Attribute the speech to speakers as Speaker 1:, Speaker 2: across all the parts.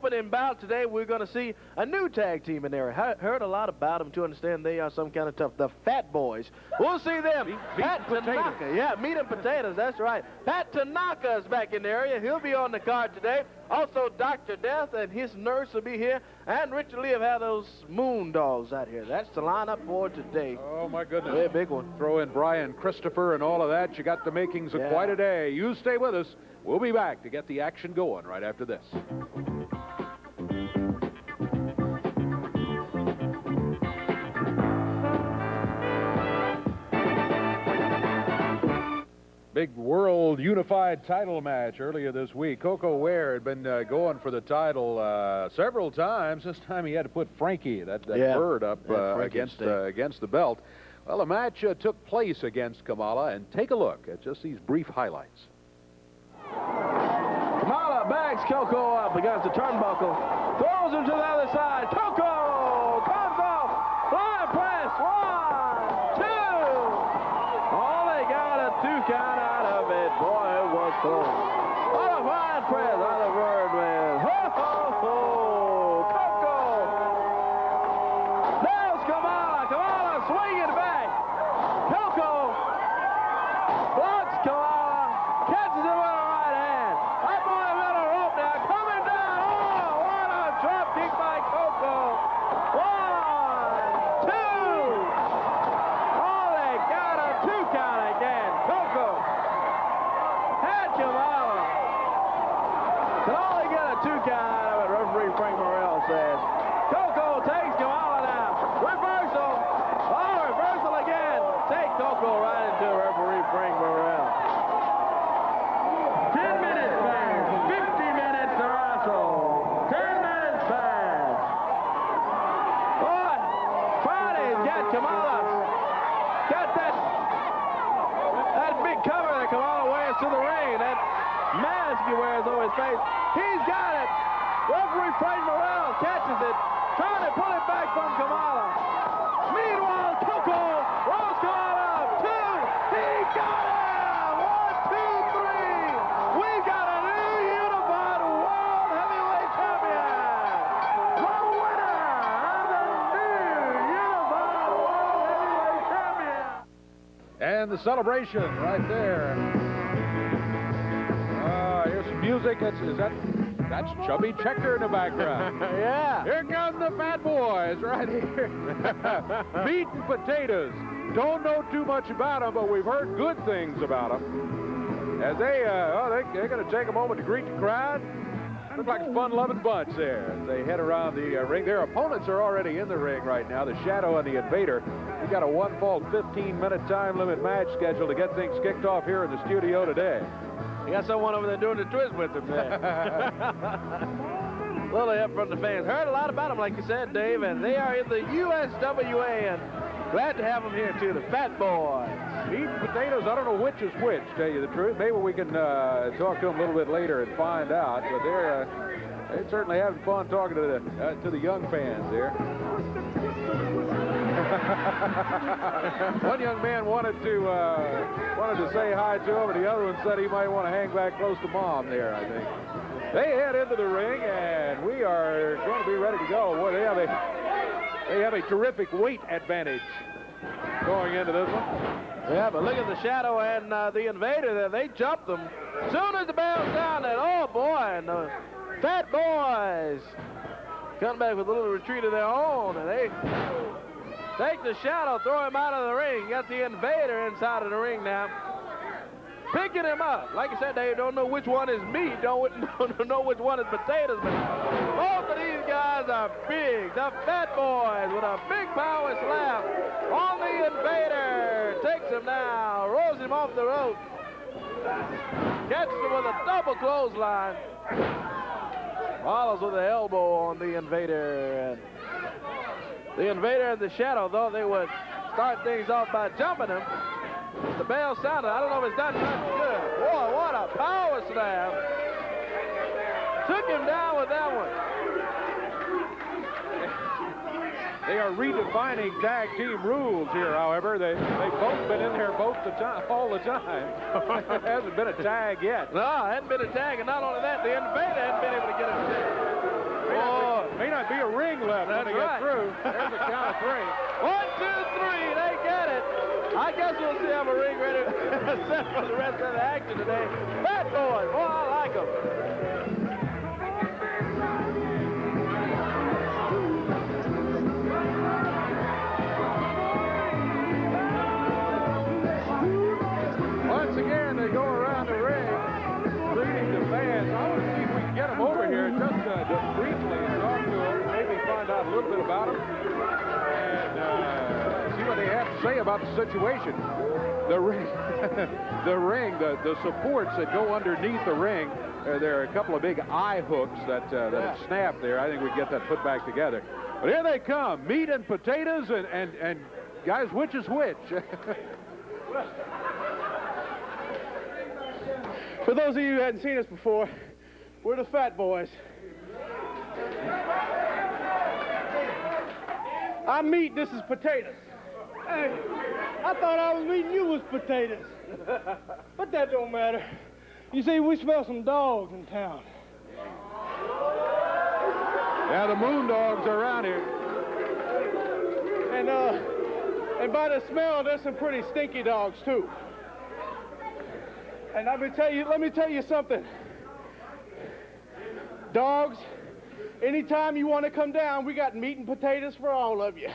Speaker 1: opening bout today, we're going to see a new tag team in there. Heard a lot about them to understand they are some kind of tough. The Fat Boys. We'll see them. Pat Tanaka. Yeah, meat and potatoes. That's right. Pat Tanaka is back in the area. He'll be on the card today. Also, Dr. Death and his nurse will be here. And Richard Lee have had those Moondogs out here. That's the lineup for today.
Speaker 2: Oh, my goodness.
Speaker 1: Very big one.
Speaker 2: Throw in Brian Christopher and all of that. You got the makings of quite a day. You stay with us. We'll be back to get the action going right after this. Big World Unified title match earlier this week. Coco Ware had been going for the title several times. This time he had to put Frankie, that bird, up against the belt. Well, the match took place against Kamala, and take a look at just these brief highlights.
Speaker 1: Kamala backs Coco up against the turnbuckle, throws him to the other side. Coco comes off, fly press, 1, 2. Oh, they got a 2 count out of it. Boy, it was close. What a fine press on the Birdman. Ho, ho, ho. Coco. There's Kamala. Kamala swinging back. Coco blocks Kamala, catches him with a right hand. Up on the middle rope now, coming down. Oh, what a drop kick by Coco. 1, 2. Oh, they got a 2 count again. Coco had Kamala. Can only get a 2 count out of it, referee Frank Morrell says. Coco takes Kamala now. Reversal. Oh, reversal again. Take Coco right into referee Frank Morrell. 10 minutes passed. 50 minutes to wrestle. 10 minutes passed. Boy, Friday's got Kamala. Got that big cover that Kamala wears to the ring. That mask he wears over his face. He's got it. Referee Frank Morrell catches it, trying to pull it back from Kamala. Meanwhile, Coco rolls Kamala up. 2. He got him. 1, 2, 3. We got a new unified world heavyweight champion. The winner of the new unified world heavyweight champion.
Speaker 2: And the celebration right there. Here's some music. That's Chubby Checker in the background.
Speaker 1: Yeah.
Speaker 2: Here come the Fat Boys right here. Meat and potatoes. Don't know too much about them, but we've heard good things about them. As they're going to take a moment to greet the crowd. Look like a fun-loving bunch there as they head around the ring. Their opponents are already in the ring right now, the Shadow and the Invader. We got a 1-fall 15-minute time limit match scheduled to get things kicked off here in the studio today.
Speaker 1: You got someone over there doing the twist with him there. Little help from the fans. Heard a lot about them, like you said, Dave, and they are in the USWA, and glad to have them here, too, the Fat Boys.
Speaker 2: Meat and potatoes, I don't know which is which, tell you the truth. Maybe we can talk to them a little bit later and find out, but they're certainly having fun talking to the young fans here. One young man wanted to say hi to him, and the other one said he might want to hang back close to Mom there, I think. They head into the ring, and we are going to be ready to go. Boy, they have a terrific weight advantage going into this one.
Speaker 1: Yeah, but look at the Shadow and the Invader there. They jumped them. As soon as the bell sounded, oh boy, and the Fat Boys come back with a little retreat of their own, and they take the Shadow, throw him out of the ring. Got the Invader inside of the ring now. Picking him up. Like I said, they don't know which one is meat, don't know which one is potatoes, but both of these guys are big. The Fat Boys with a big power slap on the Invader. Takes him now, rolls him off the rope. Catches him with a double clothesline. Follows with an elbow on the Invader. And the Invader and the Shadow thought they would start things off by jumping him. The bell sounded. I don't know if it's done much good. Boy, what a power slam. Took him down with that one.
Speaker 2: They are redefining tag team rules here, however. They've both been in there all the time. It hasn't been a tag yet.
Speaker 1: No, it hadn't been a tag, and not only that, the Invader hadn't been able to get a tag.
Speaker 2: be a ring left when they get through. There's a count of 3.
Speaker 1: 1, 2, 3. They get it. I guess we'll see have a ring ready set for the rest of the action today. Fat boys. Boy, I like them.
Speaker 2: Once again, they go around the ring, greeting the fans. I want to see if we can get them over here just briefly and talk to them, maybe find out a little bit about them, and see what they have to say about the situation. The ring, the supports that go underneath the ring, there are a couple of big eye hooks that have snapped there. I think we can get that put back together. But here they come, meat and potatoes, and guys, which is which?
Speaker 3: For those of you who hadn't seen us before, we're the Fat Boys. I'm meat, this is potatoes. Hey, I thought I was meat and you was potatoes. But that don't matter. You see, we smell some dogs in town.
Speaker 2: Yeah, the Moondogs are around here.
Speaker 3: And by the smell, there's some pretty stinky dogs, too. And let me tell you something. Dogs, anytime you want to come down, we got meat and potatoes for all of you.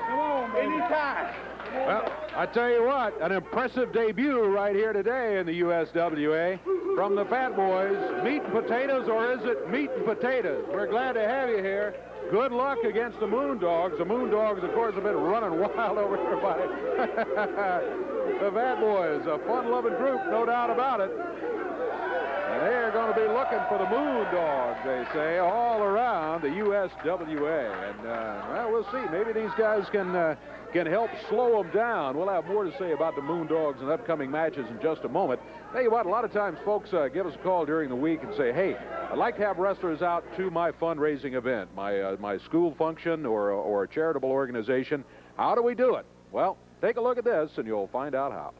Speaker 3: Come on, baby. Anytime.
Speaker 2: Well, I tell you what, an impressive debut right here today in the USWA from the Fat Boys. Meat and potatoes, or is it meat and potatoes? We're glad to have you here. Good luck against the Moondogs. The Moondogs, of course, have been running wild over everybody. The Fat Boys, a fun-loving group, no doubt about it. And they're going to be looking for the Moondogs, they say, all around the USWA. And, well, we'll see. Maybe these guys can help slow them down. We'll have more to say about the Moondogs and upcoming matches in just a moment. Tell you what, a lot of times folks give us a call during the week and say, hey, I'd like to have wrestlers out to my fundraising event, my school function or a charitable organization. How do we do it? Well, take a look at this and you'll find out how.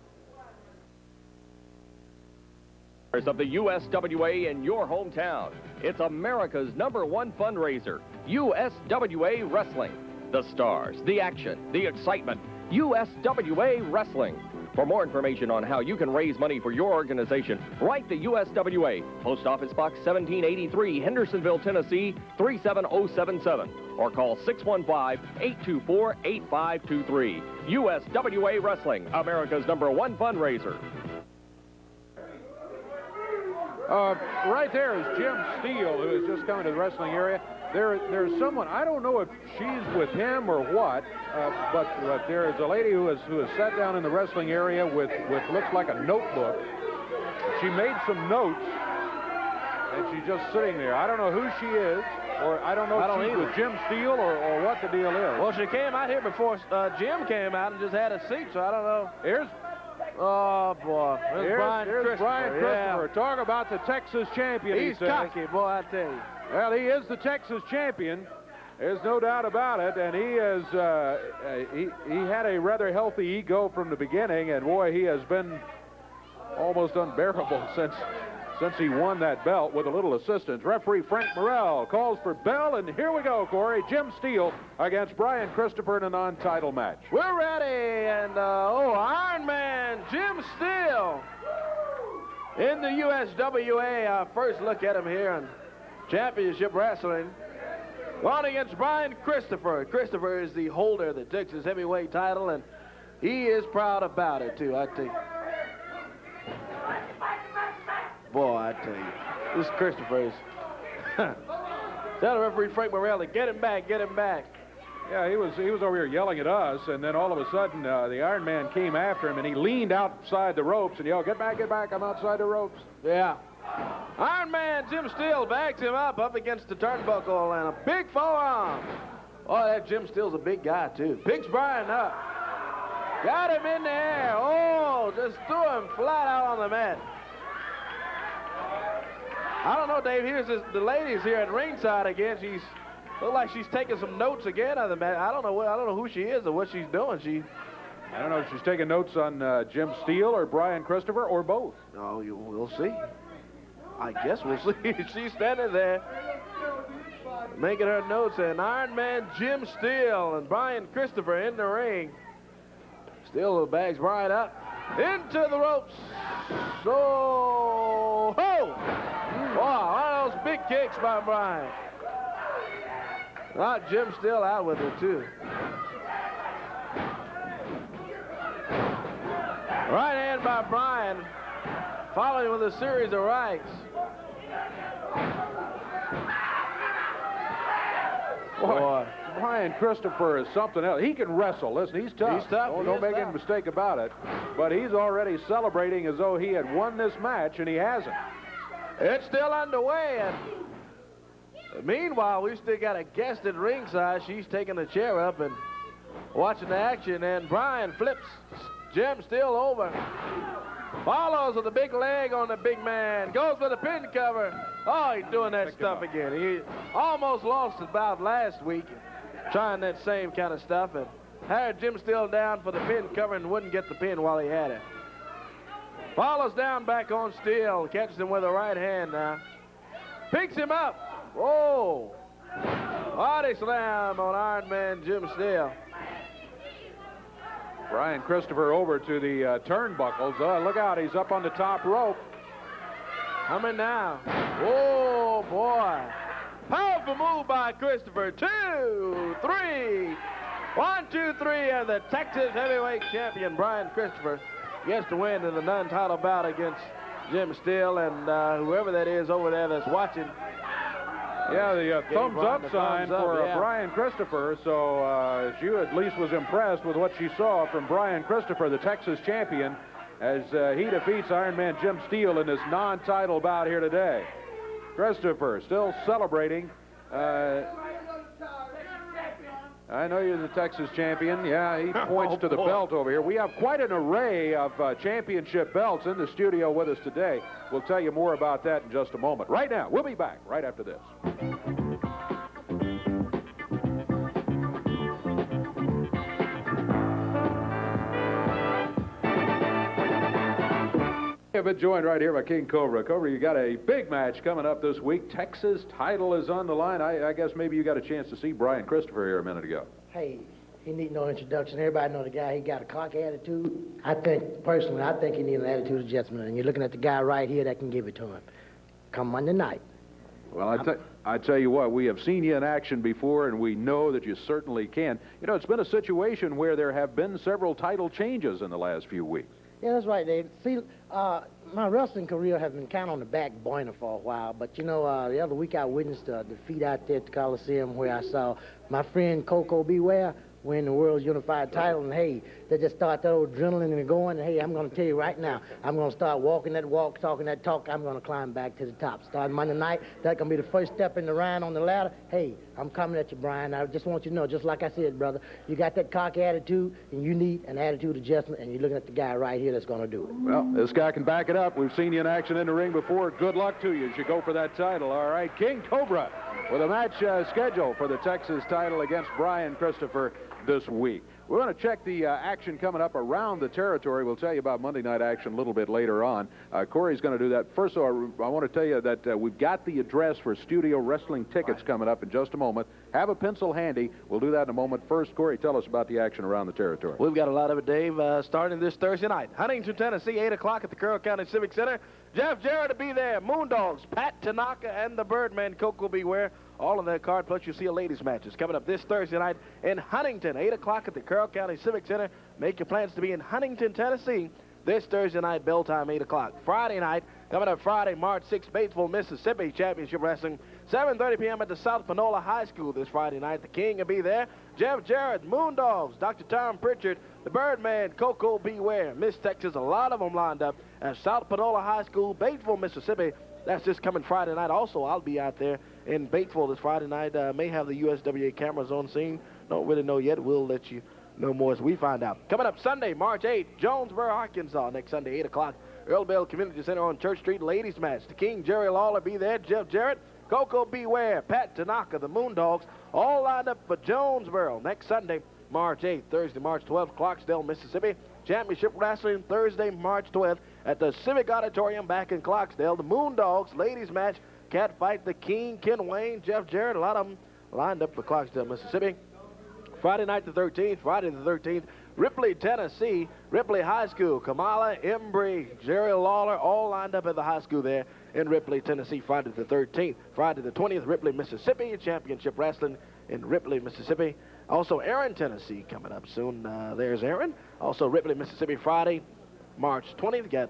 Speaker 4: Of the USWA in your hometown. It's America's #1 fundraiser, USWA Wrestling. The stars, the action, the excitement, USWA Wrestling. For more information on how you can raise money for your organization, write the USWA, Post Office Box 1783, Hendersonville, Tennessee 37077, or call 615-824-8523. USWA Wrestling, America's #1 fundraiser.
Speaker 2: Right there is Jim Steele, who has just come into the wrestling area. There's someone, I don't know if she's with him or what, but there is a lady who has sat down in the wrestling area with looks like a notebook. She made some notes, and she's just sitting there. I don't know who she is, or I don't know if she's with Jim Steele or what the deal is.
Speaker 1: Well, she came out here before Jim came out and just had a seat, so I don't know. Oh, boy.
Speaker 2: Here's Brian Christopher. Yeah. Talk about the Texas champion.
Speaker 1: He's cocky, boy, I tell you.
Speaker 2: Well, he is the Texas champion. There's no doubt about it. And he is he had a rather healthy ego from the beginning. And, boy, he has been almost unbearable since he won that belt with a little assistance. Referee Frank Morrell calls for bell, and here we go, Corey. Jim Steele against Brian Christopher in a non-title match.
Speaker 1: We're ready, and Iron Man Jim Steele in the USWA. First look at him here on Championship Wrestling. Going against Brian Christopher. Christopher is the holder of the Texas Heavyweight title, and he is proud about it, too, I tell you. Boy, I tell you, this Christopher is. Tell the referee Frank Morrell to get him back, get him back.
Speaker 2: Yeah, he was over here yelling at us, and then all of a sudden the Iron Man came after him, and he leaned outside the ropes and yelled, get back, I'm outside the ropes.
Speaker 1: Yeah. Iron Man Jim Steele backs him up against the turnbuckle, and a big forearm. Oh, that Jim Steele's a big guy, too. Picks Brian up. Got him in the air. Oh, just threw him flat out on the mat. I don't know, Dave. Here's the ladies here at ringside again. Looks like she's taking some notes again on the mat. I don't know who she is or what she's doing.
Speaker 2: I don't know if she's taking notes on Jim Steele or Brian Christopher or both.
Speaker 1: Oh, we'll see. I guess we'll see. She's standing there. making her notes, and Iron Man Jim Steele and Brian Christopher in the ring. Steele bags Brian up into the ropes. So, ho! Wow, one of those big kicks by Brian. Jim Steele out with it, too. Right hand by Brian, following with a series of rights.
Speaker 2: Boy, Brian Christopher is something else. He can wrestle. Listen, he's tough.
Speaker 1: He's tough.
Speaker 2: Don't make any mistake about it. But he's already celebrating as though he had won this match, and he hasn't.
Speaker 1: It's still underway, and meanwhile, we still got a guest at ringside. She's taking the chair up and watching the action, and Brian flips Jim Steele over. Follows with a big leg on the big man. Goes for the pin cover. Oh, he's doing that stuff again. He almost lost his bout last week trying that same kind of stuff, and had Jim Steele down for the pin cover and wouldn't get the pin while he had it. Follows down back on Steele. Catches him with a right hand now. Picks him up. Whoa. Body slam on Iron Man Jim Steele.
Speaker 2: Brian Christopher over to the turnbuckles. Look out, he's up on the top rope.
Speaker 1: Coming now. Oh, boy. Powerful move by Christopher. 2, 3. 1, 2, 3, and the Texas heavyweight champion, Brian Christopher, gets the win in the non-title bout against Jim Steele, and whoever that is over there that's watching.
Speaker 2: Yeah, the thumbs up sign for Brian Christopher, so she at least was impressed with what she saw from Brian Christopher, the Texas champion, as he defeats Iron Man Jim Steele in this non-title bout here today. Christopher still celebrating. I know you're the Texas champion. Yeah, he points to the belt over here. We have quite an array of championship belts in the studio with us today. We'll tell you more about that in just a moment. Right now, we'll be back right after this. I've been joined right here by King Cobra. Cobra, you got a big match coming up this week. Texas title is on the line. I guess maybe you got a chance to see Brian Christopher here a minute ago.
Speaker 5: Hey, he need no introduction. Everybody know the guy. He got a cocky attitude. I think he needs an attitude adjustment. And you're looking at the guy right here that can give it to him. Come Monday night.
Speaker 2: Well, I tell you what, we have seen you in action before, and we know that you certainly can. You know, it's been a situation where there have been several title changes in the last few weeks.
Speaker 5: Yeah, that's right, Dave. See, my wrestling career has been kind of on the back burner for a while, but you know, the other week I witnessed a defeat out there at the Coliseum where I saw my friend Coco Beware win the World's Unified title, and hey, they just start that old adrenaline and going, and hey, I'm going to tell you right now, I'm going to start walking that walk, talking that talk, I'm going to climb back to the top. Starting Monday night, that's going to be the first step in the ride on the ladder. Hey, I'm coming at you, Brian. I just want you to know, just like I said, brother, you got that cocky attitude, and you need an attitude adjustment, and you're looking at the guy right here that's going to do it.
Speaker 2: Well, this guy can back it up. We've seen you in action in the ring before. Good luck to you as you go for that title. All right, King Cobra with a match scheduled for the Texas title against Brian Christopher this week. We're going to check the action coming up around the territory. We'll tell you about Monday night action a little bit later on. Corey's going to do that. First of all, I want to tell you that we've got the address for studio wrestling tickets coming up in just a moment. Have a pencil handy. We'll do that in a moment. First, Corey, tell us about the action around the territory.
Speaker 1: We've got a lot of it, Dave, starting this Thursday night. Huntington, Tennessee, 8 o'clock at the Carroll County Civic Center. Jeff Jarrett will be there. Moondogs, Pat Tanaka, and the Birdman, Coco Beware. All on that card, plus you'll see a ladies' matches coming up this Thursday night in Huntington, 8 o'clock at the Carroll County Civic Center. Make your plans to be in Huntington, Tennessee, this Thursday night, bell time, 8 o'clock. Friday night, coming up Friday, March 6th, Batesville, Mississippi, Championship Wrestling, 7:30 p.m. at the South Panola High School this Friday night. The King will be there. Jeff Jarrett, Moondogs, Dr. Tom Pritchard, the Birdman, Coco Beware. Miss Texas, a lot of them lined up at South Panola High School, Batesville, Mississippi. That's just coming Friday night. Also, I'll be out there in Batesville this Friday night. May have the USWA cameras on scene. Don't really know yet. We'll let you know more as we find out. Coming up Sunday, March 8th, Jonesboro, Arkansas. Next Sunday, 8 o'clock, Earl Bell Community Center on Church Street. Ladies match. The King, Jerry Lawler, be there. Jeff Jarrett, Coco Beware, Pat Tanaka, the Moondogs, all lined up for Jonesboro. Next Sunday, March 8th. Thursday, March 12th, Clarksdale, Mississippi. Championship Wrestling, Thursday, March 12th at the Civic Auditorium back in Clarksdale. The Moondogs ladies match Catfight, The King, Ken Wayne, Jeff Jarrett, a lot of them lined up for Clarksdale, Mississippi. Friday night the 13th, Friday the 13th, Ripley, Tennessee, Ripley High School, Kamala, Embry, Jerry Lawler, all lined up at the high school there in Ripley, Tennessee, Friday the 13th. Friday the 20th, Ripley, Mississippi, Championship Wrestling in Ripley, Mississippi. Also, Aaron, Tennessee coming up soon. There's Aaron. Also, Ripley, Mississippi, Friday, March 20th. Got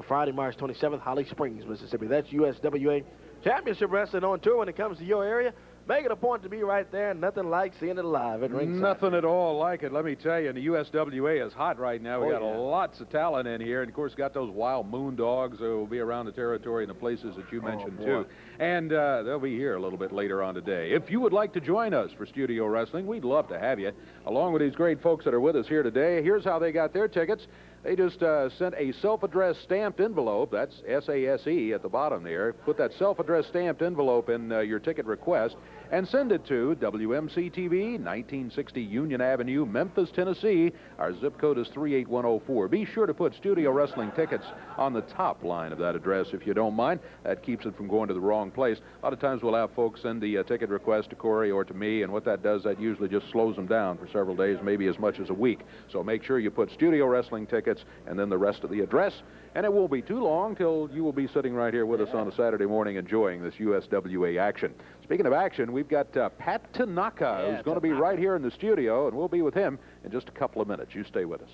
Speaker 1: Friday, March 27th, Holly Springs, Mississippi. That's USWA Championship Wrestling on tour when it comes to your area. Make it a point to be right there. Nothing like seeing it live at ringside.
Speaker 2: Nothing at all like it. Let me tell you, and the USWA is hot right now. We got lots of talent in here, and of course got those wild Moondogs who will be around the territory and the places that you mentioned too. And they'll be here a little bit later on today. If you would like to join us for Studio Wrestling, we'd love to have you. Along with these great folks that are with us here today, here's how they got their tickets. They just sent a self-addressed stamped envelope, that's S-A-S-E at the bottom there. Put that self-addressed stamped envelope in your ticket request and send it to WMC-TV, 1960 Union Avenue, Memphis, Tennessee. Our zip code is 38104. Be sure to put Studio Wrestling tickets on the top line of that address if you don't mind. That keeps it from going to the wrong place. A lot of times we'll have folks send the ticket request to Corey or to me, and what that does, that usually just slows them down for several days, maybe as much as a week. So make sure you put Studio Wrestling tickets and then the rest of the address, and it won't be too long till you will be sitting right here with us on a Saturday morning enjoying this USWA action. Speaking of action, we've got Pat Tanaka, who's going to be right here in the studio, and we'll be with him in just a couple of minutes. You stay with us.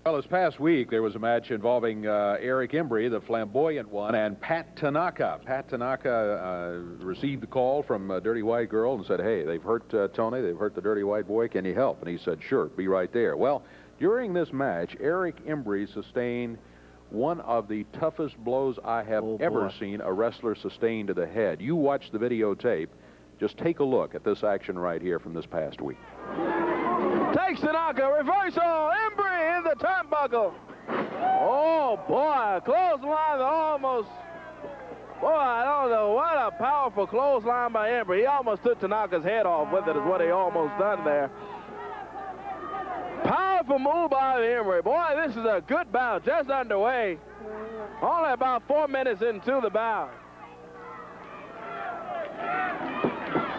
Speaker 2: Well, this past week, there was a match involving Eric Embry, the flamboyant one, and Pat Tanaka. Pat Tanaka received the call from Dirty White Girl and said, hey, they've hurt Tony, they've hurt the Dirty White Boy, can you help? And he said, sure, be right there. Well, during this match, Eric Embry sustained one of the toughest blows I have ever seen a wrestler sustain to the head. You watch the videotape. Just take a look at this action right here from this past week.
Speaker 1: Takes Tanaka, reversal, Embry in the turnbuckle. Oh, boy, clothesline almost. Boy, I don't know, what a powerful clothesline by Embry. He almost took Tanaka's head off with it, is what he almost done there. Powerful move by Embry. Boy, this is a good bout, just underway. Only about 4 minutes into the bout.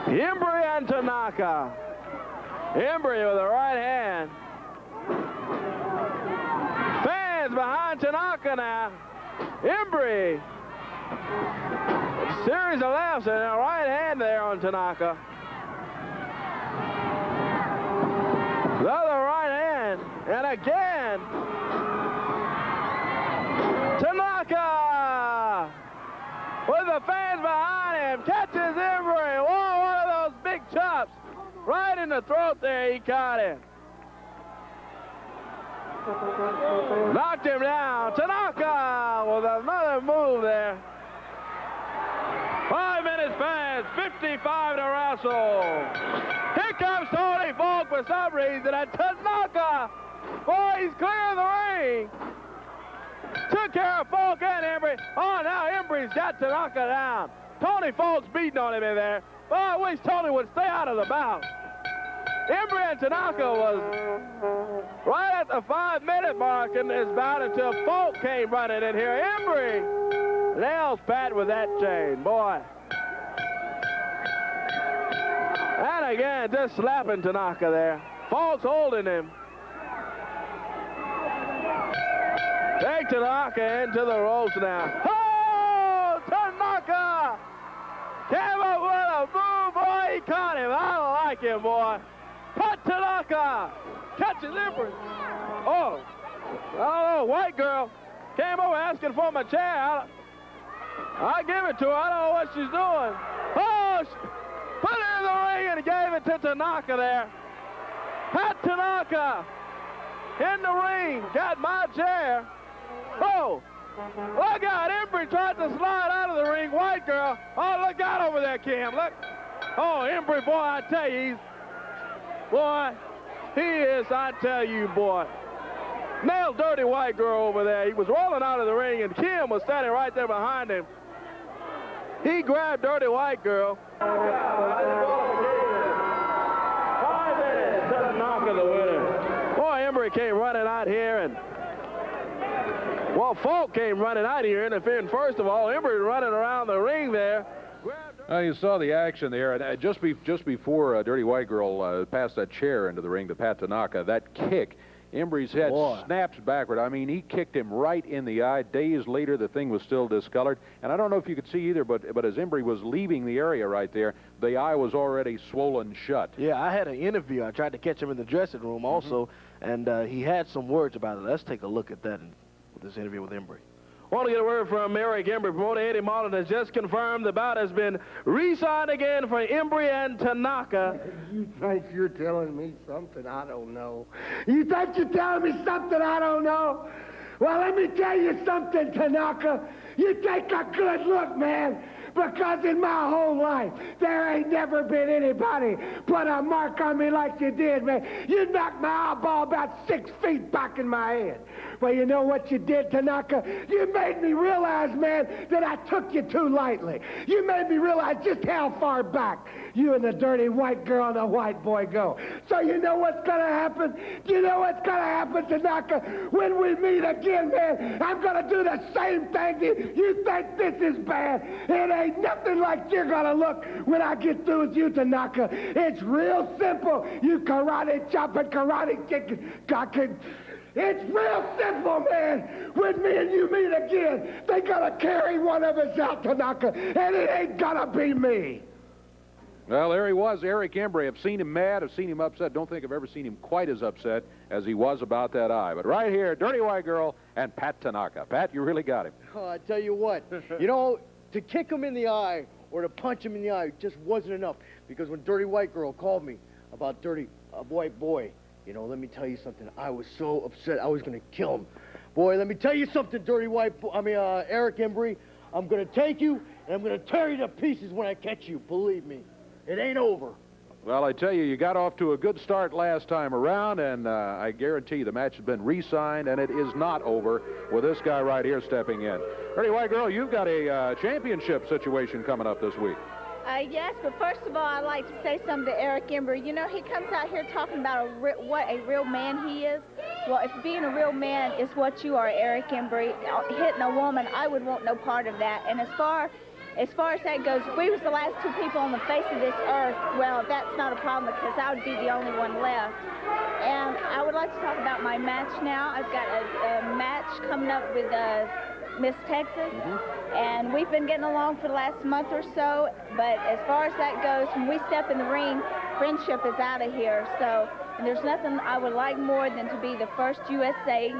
Speaker 1: Embry and Tanaka. Embry with the right hand. Fans behind Tanaka now. Embry. A series of lefts and a right hand there on Tanaka. The other right hand. And again. Tanaka. With the fans behind him. Catches Embry. Whoa, one of those big chops. Right in the throat there, he caught him. Knocked him down. Tanaka with another move there. 5 minutes past, 55 to wrestle. Here comes Tony Falk for some reason, and Tanaka, boy, he's clearing the ring. Took care of Falk and Embry. Oh, now Embry's got Tanaka down. Tony Falk's beating on him in there. Oh, I wish Tony would stay out of the bout. Embry and Tanaka was right at the 5-minute mark in this bout until Falk came running in here. Embry nails Pat with that chain, boy. And again, just slapping Tanaka there. Falk's holding him. Take Tanaka into the ropes now. Oh, Tanaka! Came up with a move, boy. He caught him. I don't like him, boy. Pat Tanaka catches Embry. Oh, White Girl came over asking for my chair. I give it to her. I don't know what she's doing. Oh, put it in the ring and gave it to Tanaka there. Pat Tanaka in the ring. Got my chair. Oh, look out. Embry tried to slide out of the ring. White Girl. Oh, look out over there, Kim. Look. Oh, Embry, boy, I tell you, boy, he is, I tell you, boy. Nailed Dirty White Girl over there. He was rolling out of the ring, and Kim was standing right there behind him. He grabbed Dirty White Girl. 5 Embry came running out here, and well, Falk came running out here, interfering first of all. Embry running around the ring there.
Speaker 2: You saw the action there, and just before Dirty White Girl passed that chair into the ring to Pat Tanaka, that kick, Embry's head snaps backward. I mean, he kicked him right in the eye. Days later, the thing was still discolored. And I don't know if you could see either, but as Embry was leaving the area right there, the eye was already swollen shut.
Speaker 1: Yeah, I had an interview. I tried to catch him in the dressing room also, and he had some words about it. Let's take a look at that with this interview with Embry. I want to get a word from Eric Embry. Promoter Eddie Martin has just confirmed the bout has been re-signed again for Embry and Tanaka.
Speaker 6: You think you're telling me something I don't know? You think you're telling me something I don't know? Well, let me tell you something, Tanaka. You take a good look, man. Because in my whole life, there ain't never been anybody put a mark on me like you did, man. You knocked my eyeball about 6 feet back in my head. Well, you know what you did, Tanaka? You made me realize, man, that I took you too lightly. You made me realize just how far back you and the dirty white girl and the white boy go. So you know what's going to happen? You know what's going to happen, Tanaka? When we meet again, man, I'm going to do the same thing to you. You think this is bad? It ain't nothing like you're going to look when I get through with you, Tanaka. It's real simple. You karate chop and karate kick. It's real simple, man. When me and you meet again, they got to carry one of us out, Tanaka, and it ain't going to be me.
Speaker 2: Well, there he was, Eric Embry. I've seen him mad. I've seen him upset. Don't think I've ever seen him quite as upset as he was about that eye. But right here, Dirty White Girl and Pat Tanaka. Pat, you really got him.
Speaker 3: Oh, I tell you what, you know, to kick him in the eye or to punch him in the eye just wasn't enough. Because when Dirty White Girl called me about Dirty White Boy, you know, let me tell you something. I was so upset I was going to kill him. Boy, let me tell you something, Eric Embry. I'm going to take you and I'm going to tear you to pieces when I catch you. Believe me. It ain't over.
Speaker 2: Well, I tell you, you got off to a good start last time around, and I guarantee the match has been re-signed, and it is not over with this guy right here stepping in. Dirty White Girl, you've got a championship situation coming up this week.
Speaker 7: Yes, but first of all, I'd like to say something to Eric Embry. You know, he comes out here talking about what a real man he is. Well, if being a real man is what you are, Eric Embry, hitting a woman, I would want no part of that. And as far as that goes, if we was the last two people on the face of this earth, well, that's not a problem because I would be the only one left. And I would like to talk about my match now. I've got a match coming up with Miss Texas, and we've been getting along for the last month or so, but as far as that goes, when we step in the ring, friendship is out of here. So and there's nothing I would like more than to be the first USWA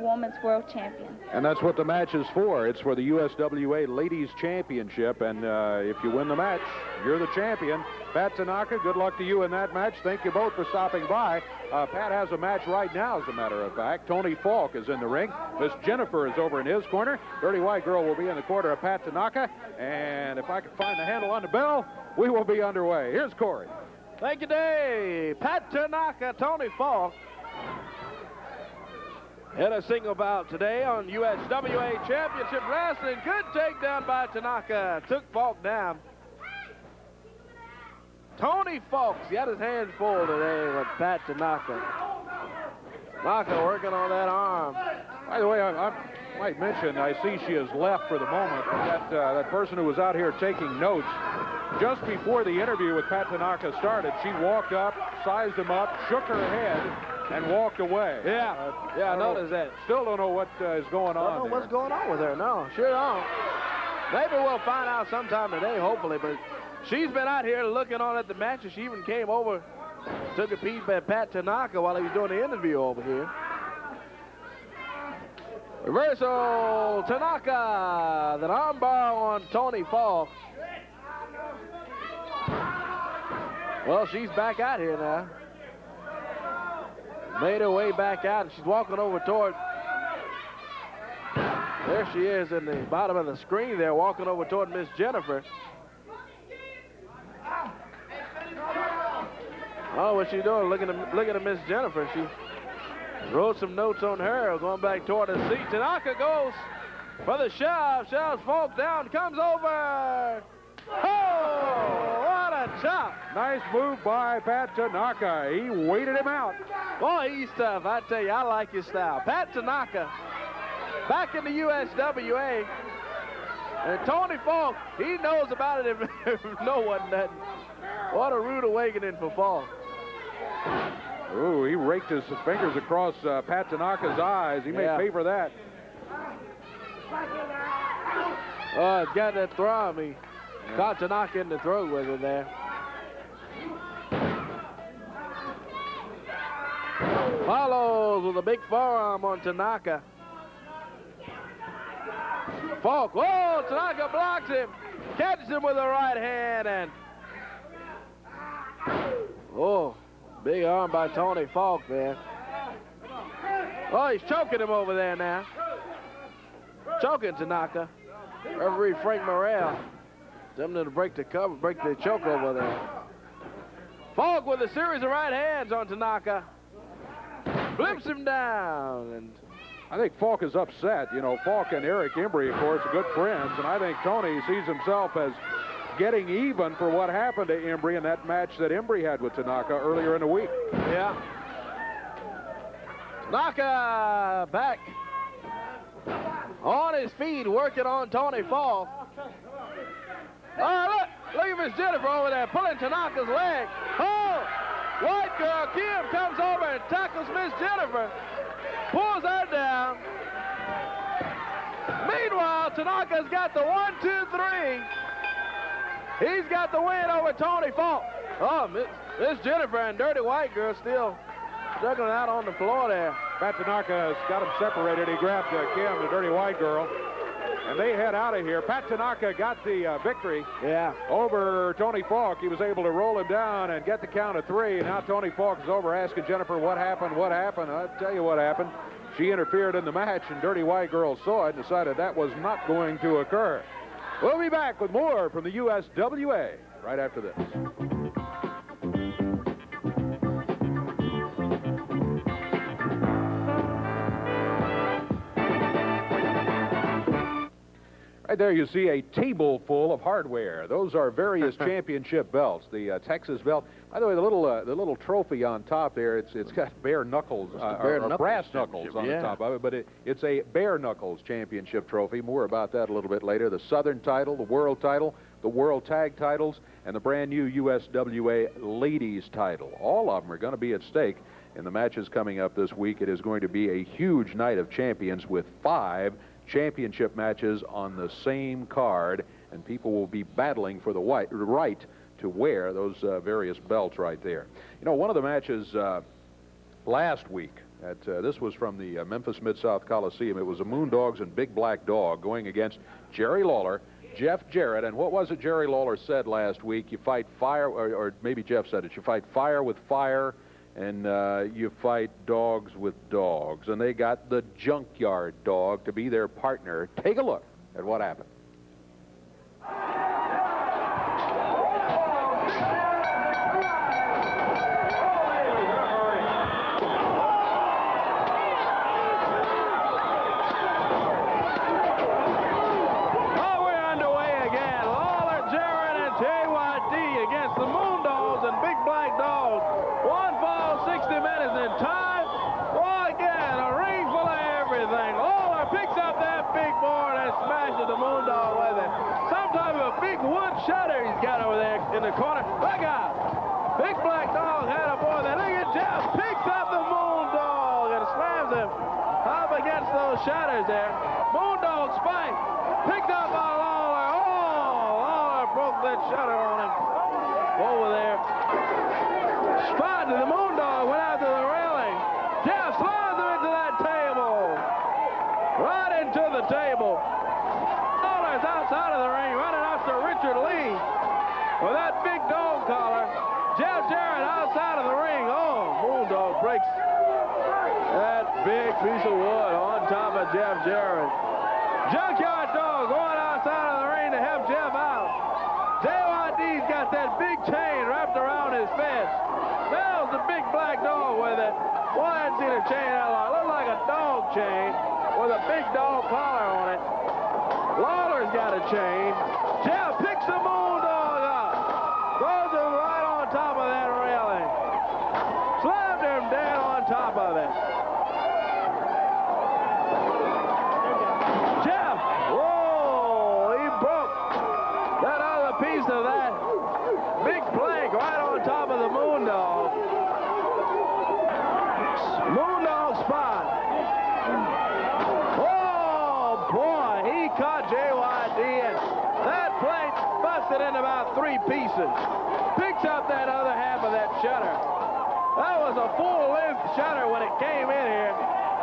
Speaker 7: Women's World Champion.
Speaker 2: And that's what the match is for. It's for the USWA Ladies Championship, and if you win the match, you're the champion. Pat Tanaka, good luck to you in that match. Thank you both for stopping by. Pat has a match right now, as a matter of fact. Tony Falk is in the ring. Miss Jennifer is over in his corner. Dirty White Girl will be in the corner of Pat Tanaka. And if I can find the handle on the bell, we will be underway. Here's Corey.
Speaker 1: Thank you, Dave. Pat Tanaka, Tony Falk. In a single bout today on USWA Championship Wrestling. Good takedown by Tanaka. Took Falk down. Tony Falk, he had his hands full today with Pat Tanaka. Tanaka working on that arm.
Speaker 2: By the way, I might mention, I see she has left for the moment. That person who was out here taking notes, just before the interview with Pat Tanaka started, she walked up, sized him up, shook her head, and walked away.
Speaker 1: Yeah, I noticed that.
Speaker 2: Still don't know what is going on.
Speaker 1: Don't know what's going on with her. No, sure don't. Maybe we'll find out sometime today, hopefully. But she's been out here looking on at the match, and she even came over, took a peep at Pat Tanaka while he was doing the interview over here. Reversal, Tanaka, that armbar on Tony Falk. Well, she's back out here now. Made her way back out, and she's walking over toward... There she is in the bottom of the screen there, walking over toward Miss Jennifer. Oh, what's she doing? Looking at Miss Jennifer. She wrote some notes on her, going back toward the seat. Tanaka goes for the shove. Shoves Falk down, comes over. Oh, what a chop.
Speaker 2: Nice move by Pat Tanaka. He waited him out.
Speaker 1: Boy, he's tough. I tell you, I like his style. Pat Tanaka, back in the USWA. And Tony Falk, he knows about it if no one doesn't. What a rude awakening for Falk.
Speaker 2: Ooh, he raked his fingers across Pat Tanaka's eyes. He may pay for that.
Speaker 1: Oh, it's got that throw. He caught Tanaka in the throat with it there. Follows with a big forearm on Tanaka. Falk, whoa, Tanaka blocks him. Catches him with the right hand and... Oh, big arm by Tony Falk there. Oh, he's choking him over there now. Choking Tanaka. Referee Frank Morrell. Attempting to break the cover, break the choke over there. Falk with a series of right hands on Tanaka. Flips him down. And
Speaker 2: I think Falk is upset. You know, Falk and Eric Embry, of course, are good friends, and I think Tony sees himself as getting even for what happened to Embry in that match that Embry had with Tanaka earlier in the week.
Speaker 1: Yeah. Tanaka back on his feet, working on Tony Falk. Oh, look at Miss Jennifer over there pulling Tanaka's leg. Oh, white girl Kim comes over and tackles Miss Jennifer, pulls her down. Meanwhile, Tanaka's got the 1, 2, 3. He's got the win over Tony Falk. Oh, Miss Jennifer and Dirty White Girl still struggling out on the floor there.
Speaker 2: Pat Tanaka has got him separated. He grabbed Kim, the Dirty White Girl, and they head out of here. Pat Tanaka got the victory over Tony Falk. He was able to roll him down and get the count of 3. And now Tony Falk is over asking Jennifer what happened, what happened. I'll tell you what happened. She interfered in the match, and Dirty White Girl saw it and decided that was not going to occur. We'll be back with more from the USWA right after this. Right there you see a table full of hardware. Those are various championship belts. The Texas belt. By the way, the little trophy on top there, it's got bare knuckles, brass knuckles on the top of it, but it's a bare knuckles championship trophy. More about that a little bit later. The Southern title, the World title, the World Tag titles, and the brand new USWA Ladies title. All of them are going to be at stake in the matches coming up this week. It is going to be a huge night of champions with 5 championship matches on the same card, and people will be battling for the right to wear those various belts right there. You know, one of the matches last week, this was from the Memphis Mid-South Coliseum. It was the Moondogs and Big Black Dog going against Jerry Lawler, Jeff Jarrett, and what was it Jerry Lawler said last week? You fight fire, or maybe Jeff said it, you fight fire with fire, and you fight dogs with dogs. And they got the Junkyard Dog to be their partner. Take a look at what happened.
Speaker 1: Oh, we're underway again. Lawler, Jarrett, and JYD against the Moondogs and Big Black Dogs. 60 minutes in time. Well, again, a ring full of everything. Lawler picks up that big board and smashes the Moondog with it. Some type of a big wood shutter he's got over there in the corner. Look out. Big Black Dog had a boy there. Look at Jeff. Picks up the Moondog and slams him up against those shutters there. Moondog spike. Picked up by Lawler. Oh, Lawler broke that shutter on him. Over there. Spot to the Moondog, went out to the railing. Jeff slams him into that table. Right into the table. Lawler's outside of the ring, running after Richard Lee with that big dog collar. Jeff Jarrett outside of the ring. Oh, Moondog breaks that big piece of wood on top of Jeff Jarrett. Junkyard Dog going outside of the ring to help Jeff out. JYD's got that big chain wrapped around his fist. There's the Big Black Dog with it. Boy, I hadn't seen a chain that long. It looked like a dog chain with a big dog collar on it. Lawler's got a chain. Jeff picks the Moondog up. Throws him of it. Jeff, whoa, he broke that other piece of that big plank right on top of the Moondog. Moondog spot. Oh, boy, he caught JYD, and that plank busted in about 3 pieces. Picks up that other half of that shutter. That was a full-length shutter when it came in here.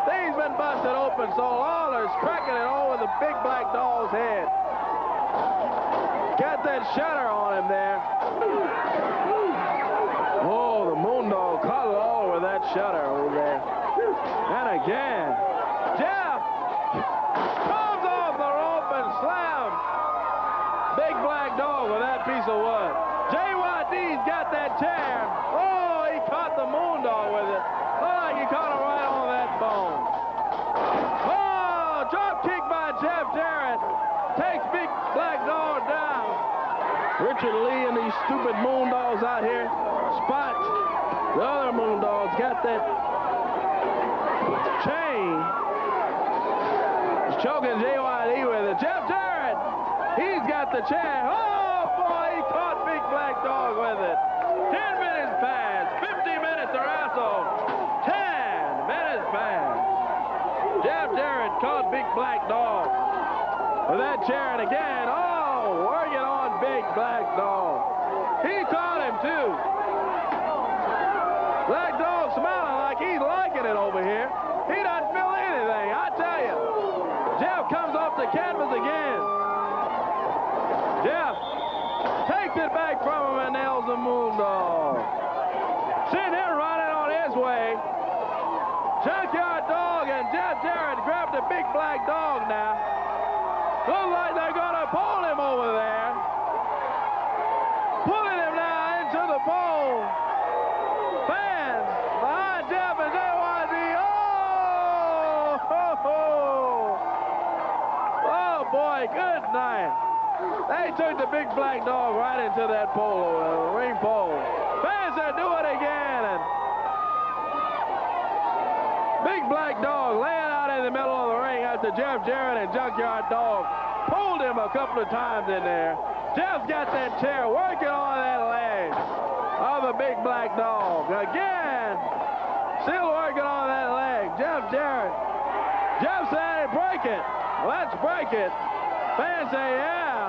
Speaker 1: Thing's been busted open, so Lawler's cracking it over the big black dog's head. Got that shutter on him there. Oh, the Moondog caught it all with that shutter over there. And again, Jeff comes off the rope and slams big black dog with that piece of wood. JYD's got that chair. Oh, he caught the Moondog with it. Looked like he caught him right on that bone. Oh, drop kick by Jeff Jarrett. Takes big black dog down. Richard Lee and these stupid Moondogs out here. Spot the other Moondogs. Got that chain. He's choking JYD with it. Jeff Jarrett, he's got the chair. Oh, boy, he caught big black dog with it. 10 minutes passed. 50 minutes to wrestle. 10 minutes passed. Jeff Jarrett caught big black dog with that chair, and again, oh, working on big black dog. He caught him too. Black dog smiling like he's liking it over here. He doesn't feel anything, I tell you. Jeff comes off the canvas again. Jeff takes it back from him and nails the Moondog. Send him running on his way. Junkyard Dog and Jeff Jarrett grabbed the big black dog now. Looks like they're going to pull him over there. Pulling him now into the pole. Fans behind Jeff and JYD. Oh! Ho, ho. Oh, boy, good night. They took the big black dog right into that pole, ring pole. Fans said, do it again. And big black dog laying out in the middle of the ring after Jeff Jarrett and Junkyard Dog pulled him a couple of times in there. Jeff's got that chair working on that leg of the big black dog. Again, still working on that leg. Jeff Jarrett. Jeff said, break it. Let's break it. Fans say, yeah.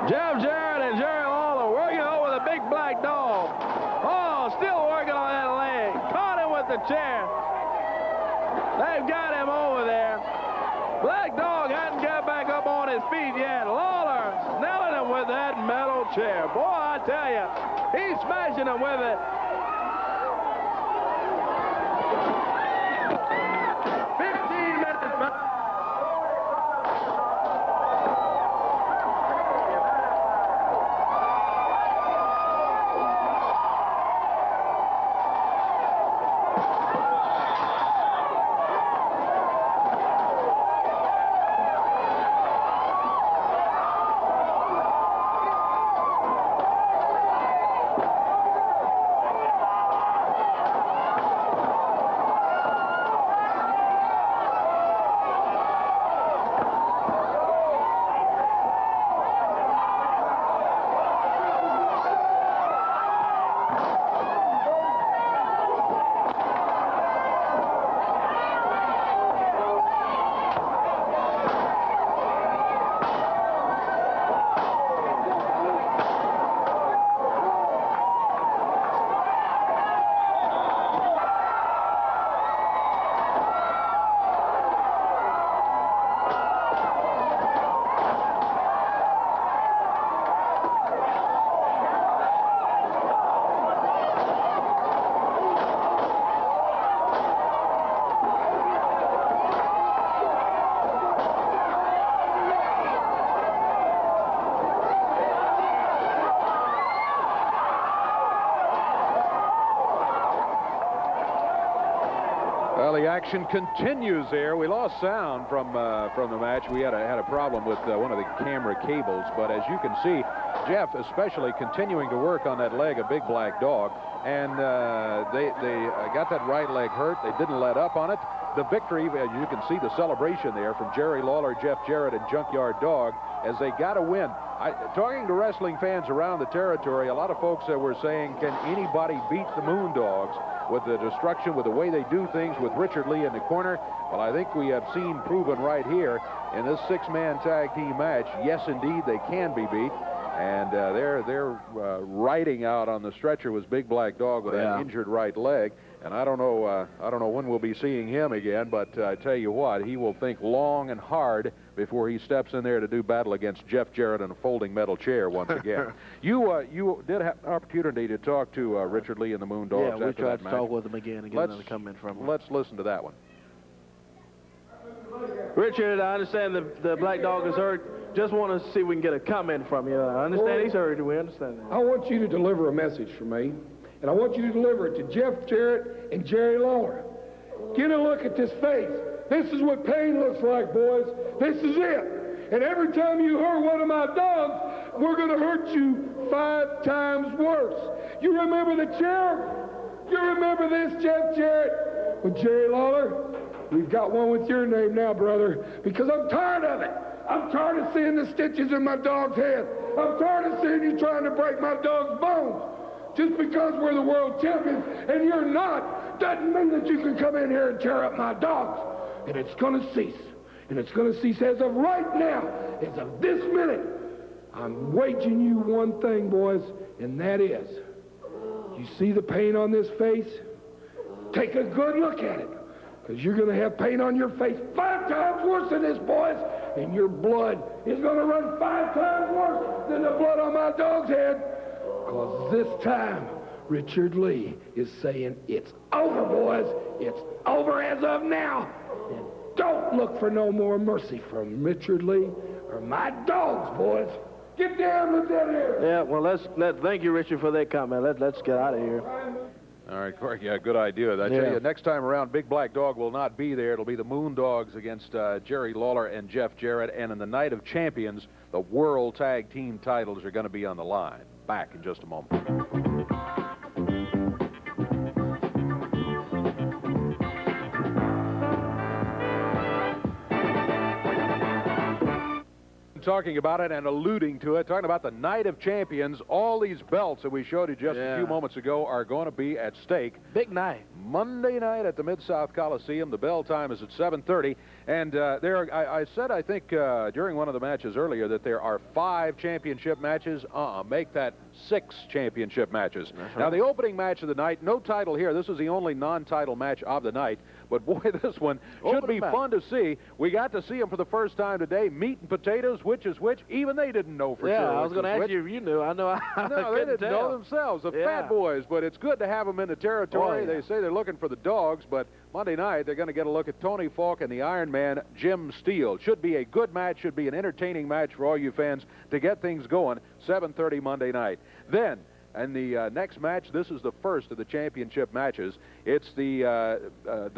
Speaker 1: Jeff Jarrett and Jerry Lawler working over the big black dog. Oh, still working on that leg. Caught him with the chair. They've got him over there. Black dog hadn't got back up on his feet yet. Lawler nailing him with that metal chair. Boy, I tell you, he's smashing him with it. 15 minutes back.
Speaker 2: Well, the action continues there. We lost sound from the match. We had a problem with one of the camera cables, but as you can see, Jeff especially continuing to work on that leg of Big Black Dog, and they got that right leg hurt. They didn't let up on it. The victory, as you can see the celebration there from Jerry Lawler, Jeff Jarrett, and Junkyard Dog, as they got a win. Talking to wrestling fans around the territory, a lot of folks were saying, can anybody beat the Moondogs with the destruction, with the way they do things, with Richard Lee in the corner? Well, I think we have seen proven right here in this six-man tag team match, yes, indeed, they can be beat. And they're riding out on the stretcher was Big Black Dog with that injured right leg. And I don't know when we'll be seeing him again, but I tell you what, he will think long and hard before he steps in there to do battle against Jeff Jarrett in a folding metal chair once again. You did have an opportunity to talk to Richard Lee and the Moondogs.
Speaker 1: Yeah, we
Speaker 2: after
Speaker 1: tried
Speaker 2: that
Speaker 1: to
Speaker 2: match.
Speaker 1: talk with him again and get another comment from him.
Speaker 2: Let's listen to that one.
Speaker 1: Richard, I understand the Black Dog is hurt. Just want to see if we can get a comment from you. I understand he's hurt. We understand that.
Speaker 6: I want you to deliver a message for me, and I want you to deliver it to Jeff Jarrett and Jerry Lawler. Get a look at this face. This is what pain looks like, boys. This is it. And every time you hurt one of my dogs, we're going to hurt you 5 times worse. You remember the chair? You remember this, Jeff Jarrett? With Jerry Lawler? We've got one with your name now, brother, because I'm tired of it. I'm tired of seeing the stitches in my dog's head. I'm tired of seeing you trying to break my dog's bones. Just because we're the world champions and you're not, doesn't mean that you can come in here and tear up my dogs. And it's going to cease. And it's going to cease as of right now, as of this minute. I'm waging you one thing, boys, and that is, you see the pain on this face? Take a good look at it, because you're going to have pain on your face 5 times worse than this, boys, and your blood is going to run 5 times worse than the blood on my dog's head, because this time, Richard Lee is saying it's over, boys. It's over as of now. And don't look for no more mercy from Richard Lee or my dogs, boys. Get down with that here.
Speaker 1: Yeah, well, thank you, Richard, for that comment. Let's get out of here.
Speaker 2: All right, Cork, yeah, good idea. I tell you, next time around, Big Black Dog will not be there. It'll be the Moondogs against Jerry Lawler and Jeff Jarrett. And in the Night of Champions, the World Tag Team titles are going to be on the line. Back in just a moment. Talking about it and alluding to it, talking about the Night of Champions, all these belts that we showed you just a few moments ago are going to be at stake.
Speaker 1: Big night.
Speaker 2: Monday night at the Mid-South Coliseum. The bell time is at 7:30. And I said, I think, during one of the matches earlier that there are 5 championship matches. Make that 6 championship matches. Right. Now, the opening match of the night, no title here. This is the only non-title match of the night. But, boy, this one should be fun to see. We got to see them for the first time today. Meat and potatoes, which is which. Even they didn't know for sure.
Speaker 1: Yeah, I was going to ask you if you knew. I know I
Speaker 2: No, they didn't know themselves. The Fat Boys. But it's good to have them in the territory. They say they're looking for the dogs, but Monday night they're going to get a look at Tony Falk and the Iron Man, Jim Steele. Should be a good match. Should be an entertaining match for all you fans to get things going. 7:30 Monday night. Then, and the next match, this is the first of the championship matches. It's the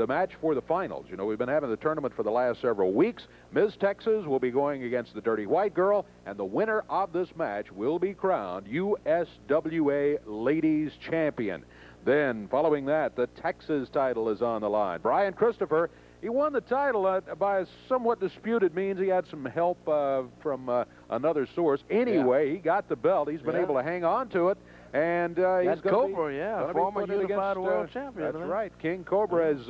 Speaker 2: match for the finals. You know, we've been having the tournament for the last several weeks. Ms. Texas will be going against the Dirty White Girl, and the winner of this match will be crowned USWA Ladies Champion. Then, following that, the Texas title is on the line. Brian Christopher, he won the title by a somewhat disputed means. He had some help from another source. Anyway, he got the belt. He's been able to hang on to it. And he's going
Speaker 1: Cobra, former unified world champion.
Speaker 2: That's right. King Cobra has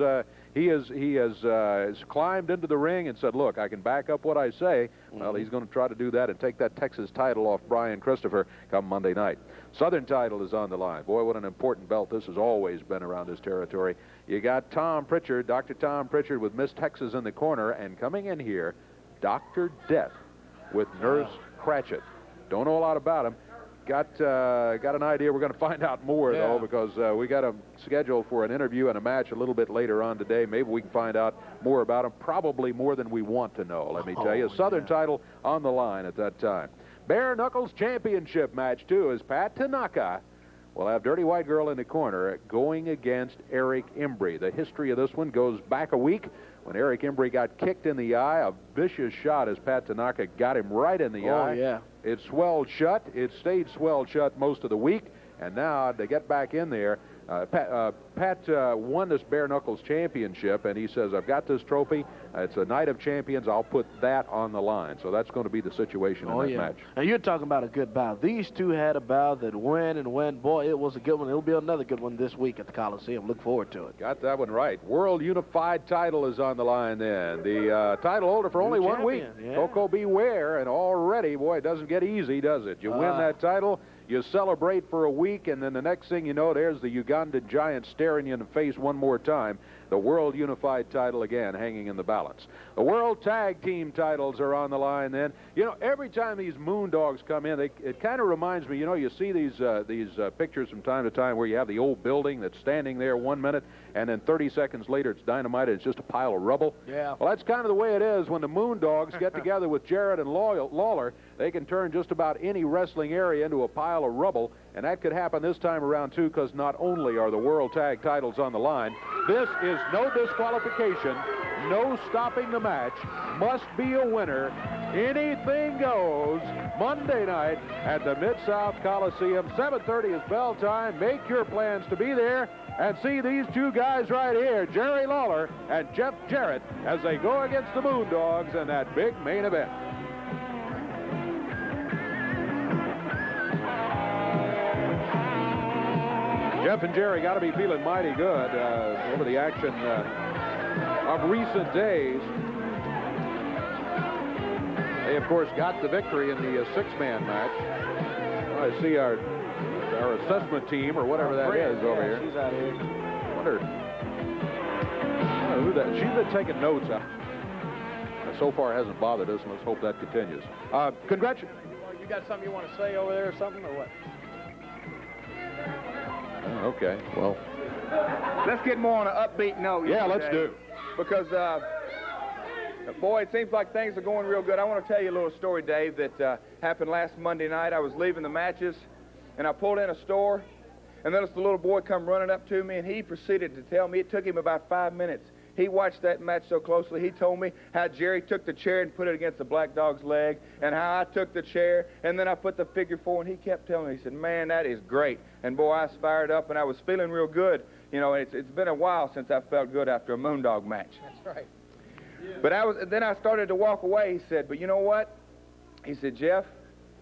Speaker 2: climbed into the ring and said, look, I can back up what I say. Well, he's going to try to do that and take that Texas title off Brian Christopher come Monday night. Southern title is on the line. Boy, what an important belt this has always been around this territory. You got Tom Pritchard, Dr. Tom Pritchard with Miss Texas in the corner, and coming in here, Dr. Death with Nurse Kratchet. Don't know a lot about him. Got an idea. We're going to find out more, though, because we got him scheduled for an interview and a match a little bit later on today. Maybe we can find out more about him, probably more than we want to know, let me tell you. Southern title on the line at that time. Bare Knuckles Championship match, too, is Pat Tanaka will have Dirty White Girl in the corner going against Eric Embry. The history of this one goes back a week when Eric Embry got kicked in the eye. A vicious shot as Pat Tanaka got him right in the eye.
Speaker 1: Oh, yeah.
Speaker 2: It swelled shut. It stayed swelled shut most of the week. And now to get back in there, Pat won this bare knuckles championship, and he says, I've got this trophy. It's a night of champions. I'll put that on the line. So that's going to be the situation in that match.
Speaker 1: And you're talking about a good bout. These two had a bout that went and went. Boy, it was a good one. It'll be another good one this week at the Coliseum. Look forward to it.
Speaker 2: Got that one right. World Unified title is on the line then. The title holder for only 1 week.
Speaker 1: Yeah.
Speaker 2: Coco Beware, and already, boy, it doesn't get easy, does it? You win that title, you celebrate for a week, and then the next thing you know, there's the Ugandan giant staring you in the face one more time. The World Unified title again hanging in the balance. The World Tag Team titles are on the line then. You know, every time these Moondogs come in, it kind of reminds me, you know, you see these pictures from time to time where you have the old building that's standing there 1 minute, and then 30 seconds later it's dynamite and it's just a pile of rubble.
Speaker 1: Yeah.
Speaker 2: Well, that's kind of the way it is when the Moondogs get together with Jarrett and Lawler. They can turn just about any wrestling area into a pile of rubble, and that could happen this time around too, because not only are the World Tag titles on the line, this is no disqualification, no stopping the match, must be a winner. Anything goes Monday night at the Mid-South Coliseum. 7:30 is bell time. Make your plans to be there and see these two guys right here, Jerry Lawler and Jeff Jarrett, as they go against the Moondogs in that big main event. Jeff and Jerry got to be feeling mighty good over the action of recent days. They, of course, got the victory in the six-man match. Well, I see our assessment team, or whatever that is, over here.
Speaker 1: She's out here.
Speaker 2: I wonder who that. She's been taking notes. So far, hasn't bothered us. Let's hope that continues. Congratulations.
Speaker 3: You got something you want to say over there or something, or what?
Speaker 2: Okay, well.
Speaker 8: Let's get more on an upbeat note.
Speaker 2: Yeah, let's do.
Speaker 8: Because, boy, it seems like things are going real good. I want to tell you a little story, Dave, that happened last Monday night. I was leaving the matches, and I pulled in a store, and then this little boy come running up to me, and he proceeded to tell me, it took him about 5 minutes. He watched that match so closely. He told me how Jerry took the chair and put it against the Black Dog's leg, and how I took the chair, and then I put the figure 4, and he kept telling me, he said, man, that is great. And, boy, I was fired up, and I was feeling real good. You know, it's been a while since I felt good after a Moondog match.
Speaker 3: That's right.
Speaker 8: But then I started to walk away. He said, but you know what? He said, Jeff,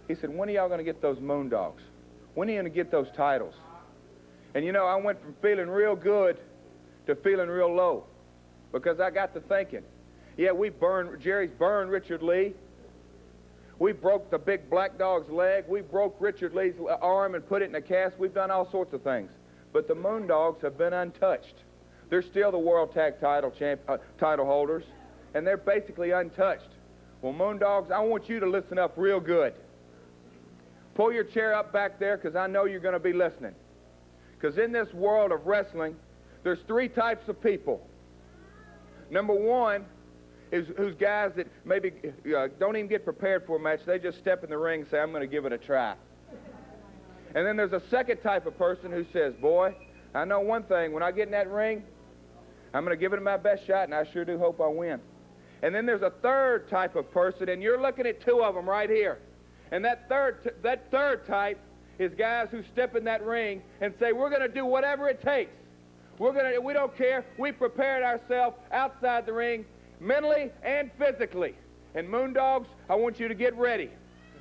Speaker 8: he said, when are y'all going to get those Moondogs? When are you going to get those titles? And, you know, I went from feeling real good to feeling real low. Because I got to thinking, yeah, Jerry's burned Richard Lee. We broke the big Black Dog's leg. We broke Richard Lee's arm and put it in a cast. We've done all sorts of things. But the Moondogs have been untouched. They're still the World Tag title holders, and they're basically untouched. Well, Moondogs, I want you to listen up real good. Pull your chair up back there, because I know you're going to be listening. Because in this world of wrestling, there's 3 types of people. Number 1 is who's guys that maybe don't even get prepared for a match. They just step in the ring and say, I'm going to give it a try. And then there's a second type of person who says, boy, I know one thing. When I get in that ring, I'm going to give it my best shot, and I sure do hope I win. And then there's a third type of person, and you're looking at 2 of them right here. And that third type is guys who step in that ring and say, we're going to do whatever it takes. We don't care. We prepared ourselves outside the ring, mentally and physically. And Moondogs, I want you to get ready.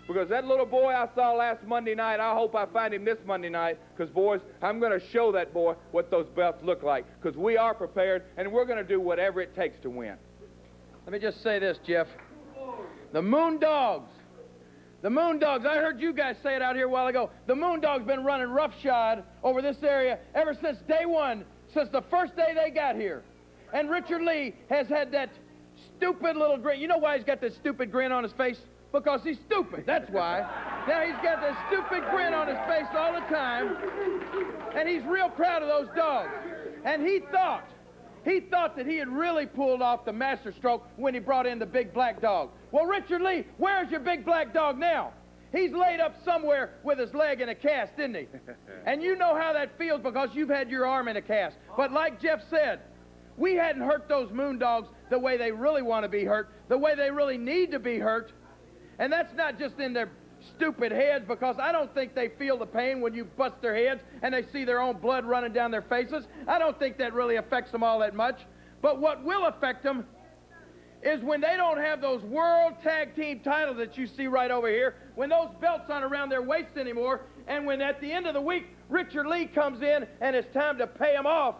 Speaker 8: Because that little boy I saw last Monday night, I hope I find him this Monday night. Because, boys, I'm going to show that boy what those belts look like. Because we are prepared, and we're going to do whatever it takes to win.
Speaker 3: Let me just say this, Jeff. The Moondogs, I heard you guys say it out here a while ago. The Moondogs been running roughshod over this area ever since day one, since the first day they got here. And Richard Lee has had that stupid little grin. You know why he's got that stupid grin on his face? Because he's stupid, that's why. Now he's got this stupid grin on his face all the time, and he's real proud of those dogs. And he thought that he had really pulled off the master stroke when he brought in the big Black Dog. Well, Richard Lee, where's your big Black Dog now?
Speaker 9: He's laid up somewhere with his leg in a cast, isn't he? And you know how that feels because you've had your arm in a cast. But like Jeff said, we hadn't hurt those Moondogs the way they really want to be hurt, the way they really need to be hurt. And that's not just in their stupid heads, because I don't think they feel the pain when you bust their heads and they see their own blood running down their faces. I don't think that really affects them all that much. But what will affect them is when they don't have those world tag team titles that you see right over here, when those belts aren't around their waist anymore, and when at the end of the week, Richard Lee comes in and it's time to pay them off.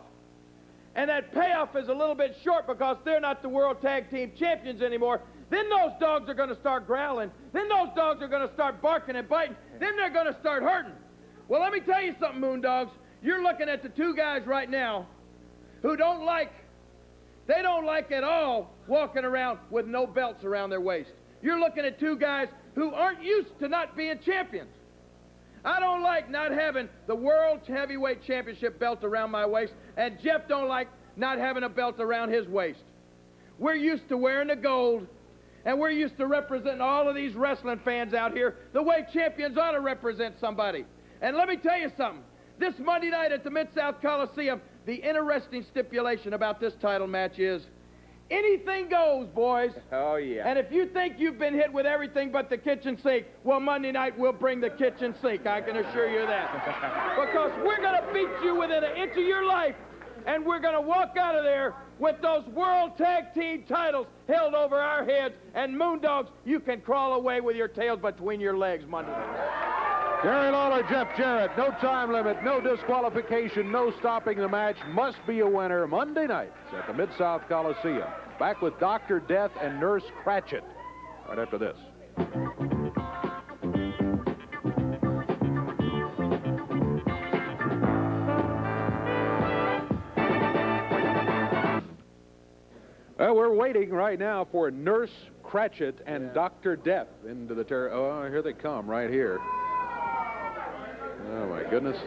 Speaker 9: And that payoff is a little bit short because they're not the world tag team champions anymore. Then those dogs are going to start growling. Then those dogs are going to start barking and biting. Then they're going to start hurting. Well, let me tell you something, Moondogs. You're looking at the two guys right now who don't like at all walking around with no belts around their waist. You're looking at two guys who aren't used to not being champions. I don't like not having the World Heavyweight Championship belt around my waist, and Jeff don't like not having a belt around his waist. We're used to wearing the gold, and we're used to representing all of these wrestling fans out here the way champions ought to represent somebody. And let me tell you something. This Monday night at the Mid-South Coliseum, the interesting stipulation about this title match is anything goes, boys.
Speaker 8: Oh, yeah.
Speaker 9: And if you think you've been hit with everything but the kitchen sink, well, Monday night we'll bring the kitchen sink. I can assure you that. Because we're going to beat you within an inch of your life, and we're going to walk out of there with those World Tag Team titles held over our heads. And Moondogs, you can crawl away with your tails between your legs Monday night.
Speaker 2: Jerry Lawler, Jeff Jarrett, no time limit, no disqualification, no stopping the match. Must be a winner Monday nights at the Mid-South Coliseum. Back with Dr. Death and Nurse Kratchet right after this. Well, we're waiting right now for Nurse Kratchet and Dr. Death into the Oh, here they come right here. Oh, my goodness.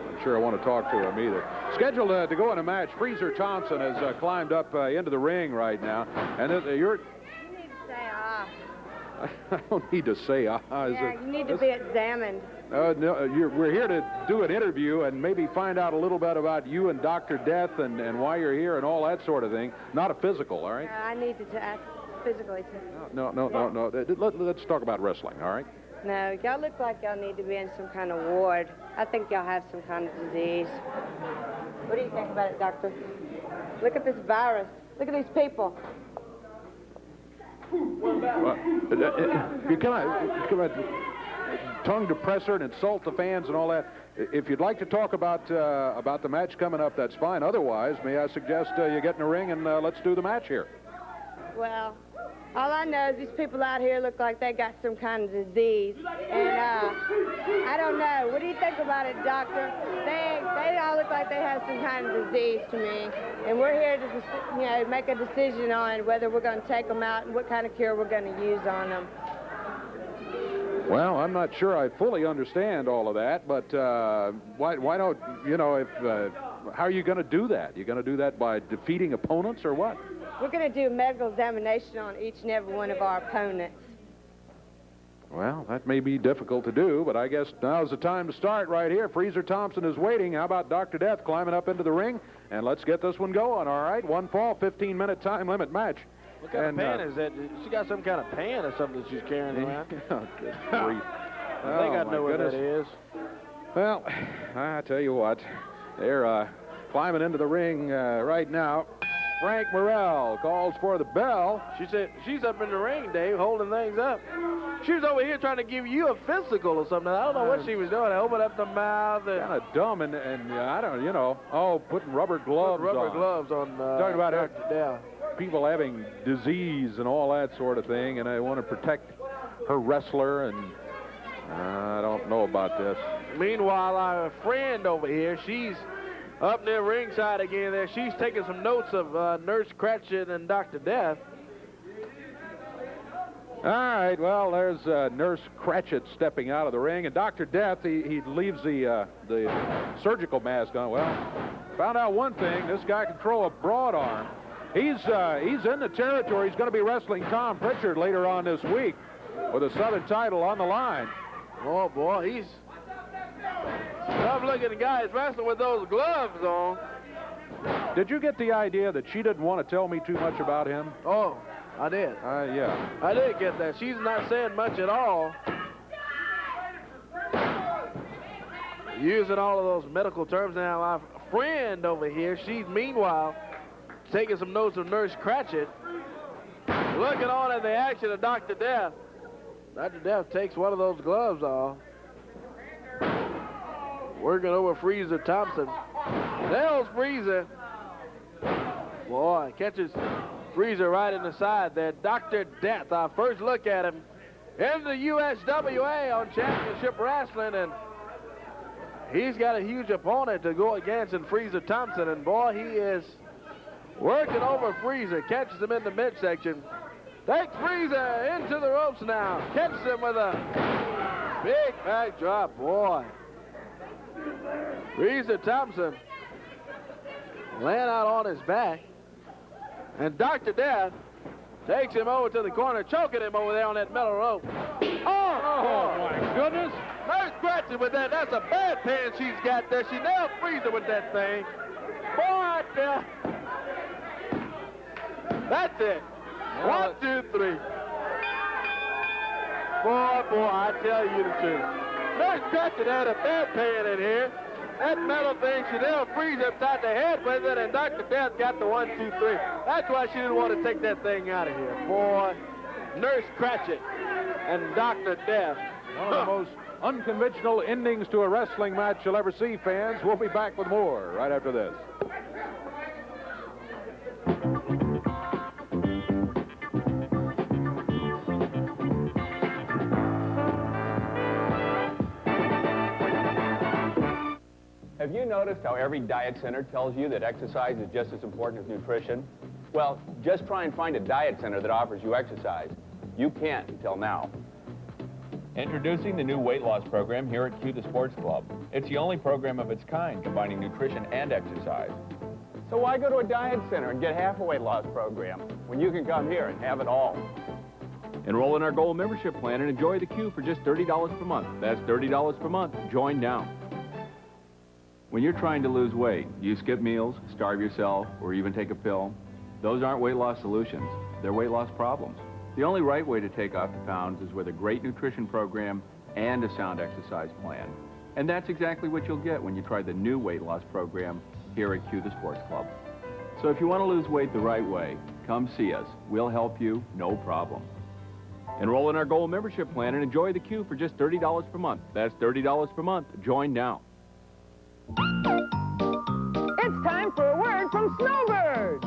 Speaker 2: I'm sure I want to talk to him either. Scheduled to go in a match, Freezer Thompson has climbed up into the ring right now. And you're...
Speaker 10: You need to say ah.
Speaker 2: I don't need to say ah.
Speaker 10: Yeah, you need to be examined.
Speaker 2: No, we're here to do an interview and maybe find out a little bit about you and Dr. Death and why you're here and all that sort of thing. Not a physical, all right?
Speaker 10: I need to ask physically.
Speaker 2: No. Let's talk about wrestling, all right?
Speaker 10: No, y'all look like y'all need to be in some kind of ward. I think y'all have some kind of disease. What do you think about it, doctor? Look at this virus. Look at these people.
Speaker 2: Well, you cannot tongue depressor and insult the fans and all that. If you'd like to talk about the match coming up, that's fine. Otherwise, may I suggest you get in the ring and let's do the match here.
Speaker 10: Well, all I know is these people out here look like they got some kind of disease. And I don't know. What do you think about it, doctor? They all look like they have some kind of disease to me. And we're here to make a decision on whether we're going to take them out and what kind of cure we're going to use on them.
Speaker 2: Well, I'm not sure I fully understand all of that, but why don't, how are you going to do that? You're going to do that by defeating opponents or what?
Speaker 10: We're going to do a medical examination on each and every one of our opponents.
Speaker 2: Well, that may be difficult to do, but I guess now's the time to start right here. Freezer Thompson is waiting. How about Dr. Death climbing up into the ring? And let's get this one going, all right? One fall, 15-minute time limit match.
Speaker 1: What kind of pan is that? She got some kind of pan or something that she's carrying around.
Speaker 2: Oh, good grief.
Speaker 1: I think I know what that is.
Speaker 2: Well, I tell you what, they're climbing into the ring right now. Frank Morrell calls for the bell.
Speaker 1: She said she's up in the ring, Dave, holding things up. She was over here trying to give you a physical or something. I don't know what she was doing. I opened up the mouth.
Speaker 2: Kind of dumb, and I don't, putting rubber gloves on.
Speaker 1: Rubber gloves on.
Speaker 2: Talking about people having disease and all that sort of thing, and I want to protect her wrestler, and I don't know about this.
Speaker 1: Meanwhile, our friend over here, she's up near ringside again there. She's taking some notes of Nurse Kratchet and Dr. Death.
Speaker 2: All right, well, there's Nurse Kratchet stepping out of the ring, and Dr. Death, he leaves the surgical mask on. Well, found out one thing. This guy can throw a broad arm. He's in the territory. He's going to be wrestling Tom Pritchard later on this week with a Southern title on the line.
Speaker 1: Oh, boy, he's tough-looking guy. He's wrestling with those gloves on.
Speaker 2: Did you get the idea that she didn't want to tell me too much about him?
Speaker 1: Oh, I did.
Speaker 2: Yeah.
Speaker 1: I did get that. She's not saying much at all. Using all of those medical terms. Now, my friend over here, she's meanwhile taking some notes of Nurse Kratchet. Looking on at the action of Dr. Death. Dr. Death takes one of those gloves off. Working over Freezer Thompson. Nails Freezer. Boy, catches Freezer right in the side there. Dr. Death, our first look at him in the USWA on Championship Wrestling, and he's got a huge opponent to go against in Freezer Thompson, and boy, he is working over Freezer. Catches him in the midsection. Takes Freezer into the ropes now. Catches him with a big back drop, boy. Freezer Thompson laying out on his back. And Dr. Death takes him over to the corner, choking him over there on that metal rope. Oh,
Speaker 2: my goodness.
Speaker 1: Nurse Kratchet with that. That's a bad pan she's got there. She nailed Freezer with that thing. Boy, that's it. 1, 2, 3. Boy, I tell you the truth. Nurse Kratchet had a bad pan in here. That metal thing, she nailed Freezer upside the head with it, and Dr. Death got the 1, 2, 3. That's why she didn't want to take that thing out of here. Boy, Nurse Kratchet and Dr. Death.
Speaker 2: One of the most unconventional endings to a wrestling match you'll ever see, fans. We'll be back with more right after this.
Speaker 11: Have you noticed how every diet center tells you that exercise is just as important as nutrition? Well, just try and find a diet center that offers you exercise. You can't until now.
Speaker 12: Introducing the new weight loss program here at Q the Sports Club. It's the only program of its kind combining nutrition and exercise.
Speaker 11: So why go to a diet center and get half a weight loss program when you can come here and have it all?
Speaker 12: Enroll in our Gold membership plan and enjoy the Q for just $30 per month. That's $30 per month. Join now. When you're trying to lose weight, you skip meals, starve yourself, or even take a pill. Those aren't weight loss solutions. They're weight loss problems. The only right way to take off the pounds is with a great nutrition program and a sound exercise plan. And that's exactly what you'll get when you try the new weight loss program here at Q the Sports Club. So if you want to lose weight the right way, come see us. We'll help you, no problem. Enroll in our Gold membership plan and enjoy the Q for just $30 per month. That's $30 per month. Join now.
Speaker 13: It's time for a word from Snowbird.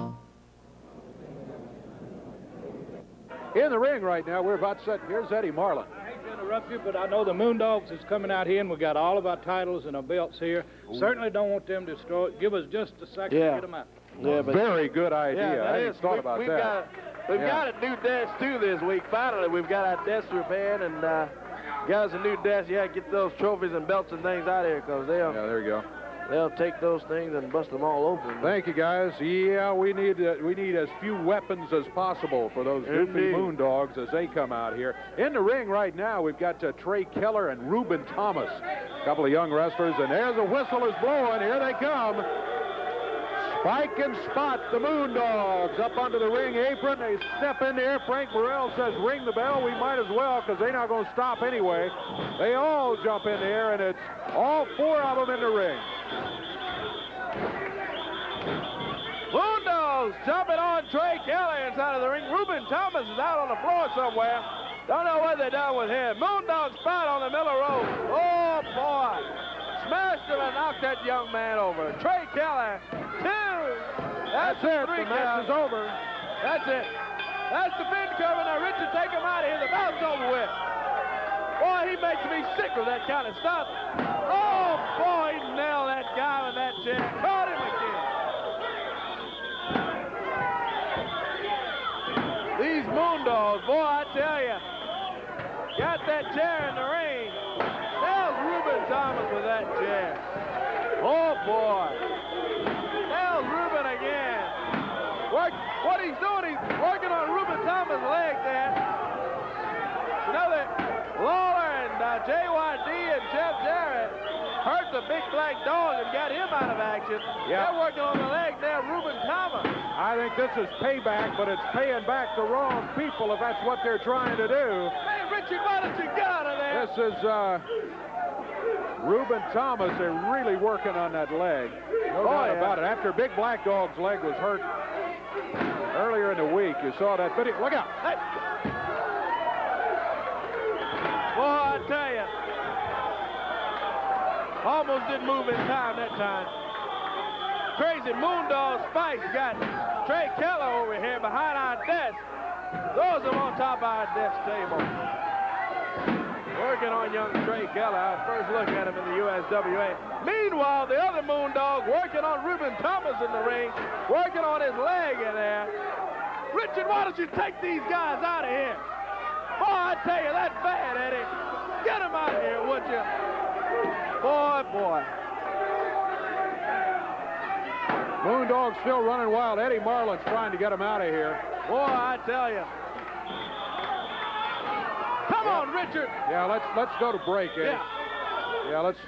Speaker 2: In the ring right now, we're about set. Here's Eddie Marlin.
Speaker 14: I hate to interrupt you, but I know the Moondogs is coming out here, and we got all of our titles and our belts here. Certainly don't want them destroyed. Give us just a second to get them out.
Speaker 1: Yeah, but
Speaker 2: very good idea.
Speaker 1: Yeah,
Speaker 2: I hadn't thought about that.
Speaker 1: We've got a new desk, too, this week. Finally, we've got our desk repaired, and got us a new desk. Yeah, get those trophies and belts and things out of here, because
Speaker 2: Yeah, there you go.
Speaker 1: they'll take those things and bust them all open.
Speaker 2: Thank you, guys. Yeah, we need as few weapons as possible for those goofy Moondogs as they come out here. In the ring right now, we've got Trey Keller and Ruben Thomas, a couple of young wrestlers, and there's a whistle is blowing. Here they come. Spike and Spot, the Moondogs, up onto the ring apron. They step in there. Frank Burrell says, ring the bell. We might as well, because they're not going to stop anyway. They all jump in there, and it's all 4 of them in the ring.
Speaker 1: Moondogs jumping on Trey Keller inside of the ring. Ruben Thomas is out on the floor somewhere. Don't know what they're done with him. Moondog Spot on the middle rope. Oh, boy. Smashed him and knocked that young man over. Trey Keller, 2. That's
Speaker 2: it.
Speaker 1: 3
Speaker 2: The match is over.
Speaker 1: That's it. That's the pin coming. Now, Richard, take him out of here. The bout's over with. Boy, he makes me sick with that kind of stuff. Oh, boy, he nailed that guy with that chair. Caught him again. These Moondogs, boy, I tell you, got that chair in the ring. Nails Ruben Thomas with that chair. Oh, boy. Nails Ruben again. What he's doing, he's working on Ruben Thomas' leg there. Another Lawler and JYD and Jeff Jarrett hurt the big black dog and got him out of action.
Speaker 2: Yeah.
Speaker 1: They're working on the leg there, Ruben Thomas.
Speaker 2: I think this is payback, but it's paying back the wrong people if that's what they're trying to do.
Speaker 1: Hey, Richard, why don't you get out of there?
Speaker 2: This is Ruben Thomas. They're really working on that leg. No doubt about it. After Big Black Dog's leg was hurt earlier in the week, you saw that video. Look out.
Speaker 1: Hey. Boy, I tell you. Almost didn't move in time that time. Crazy Moondog Spikes got Trey Keller over here behind our desk. Those are on top of our desk table. Working on young Trey Keller. Our first look at him in the USWA. Meanwhile, the other Moondog working on Ruben Thomas in the ring, working on his leg in there. Richard, why don't you take these guys out of here? Boy, I tell you, that's bad, Eddie. Get them out of here, would you? Boy, boy.
Speaker 2: Moondog's still running wild. Eddie Marlin's trying to get him out of here.
Speaker 1: Boy, I tell you. Come on, Richard.
Speaker 2: Yeah, let's go to break, Eddie. Yeah, let's.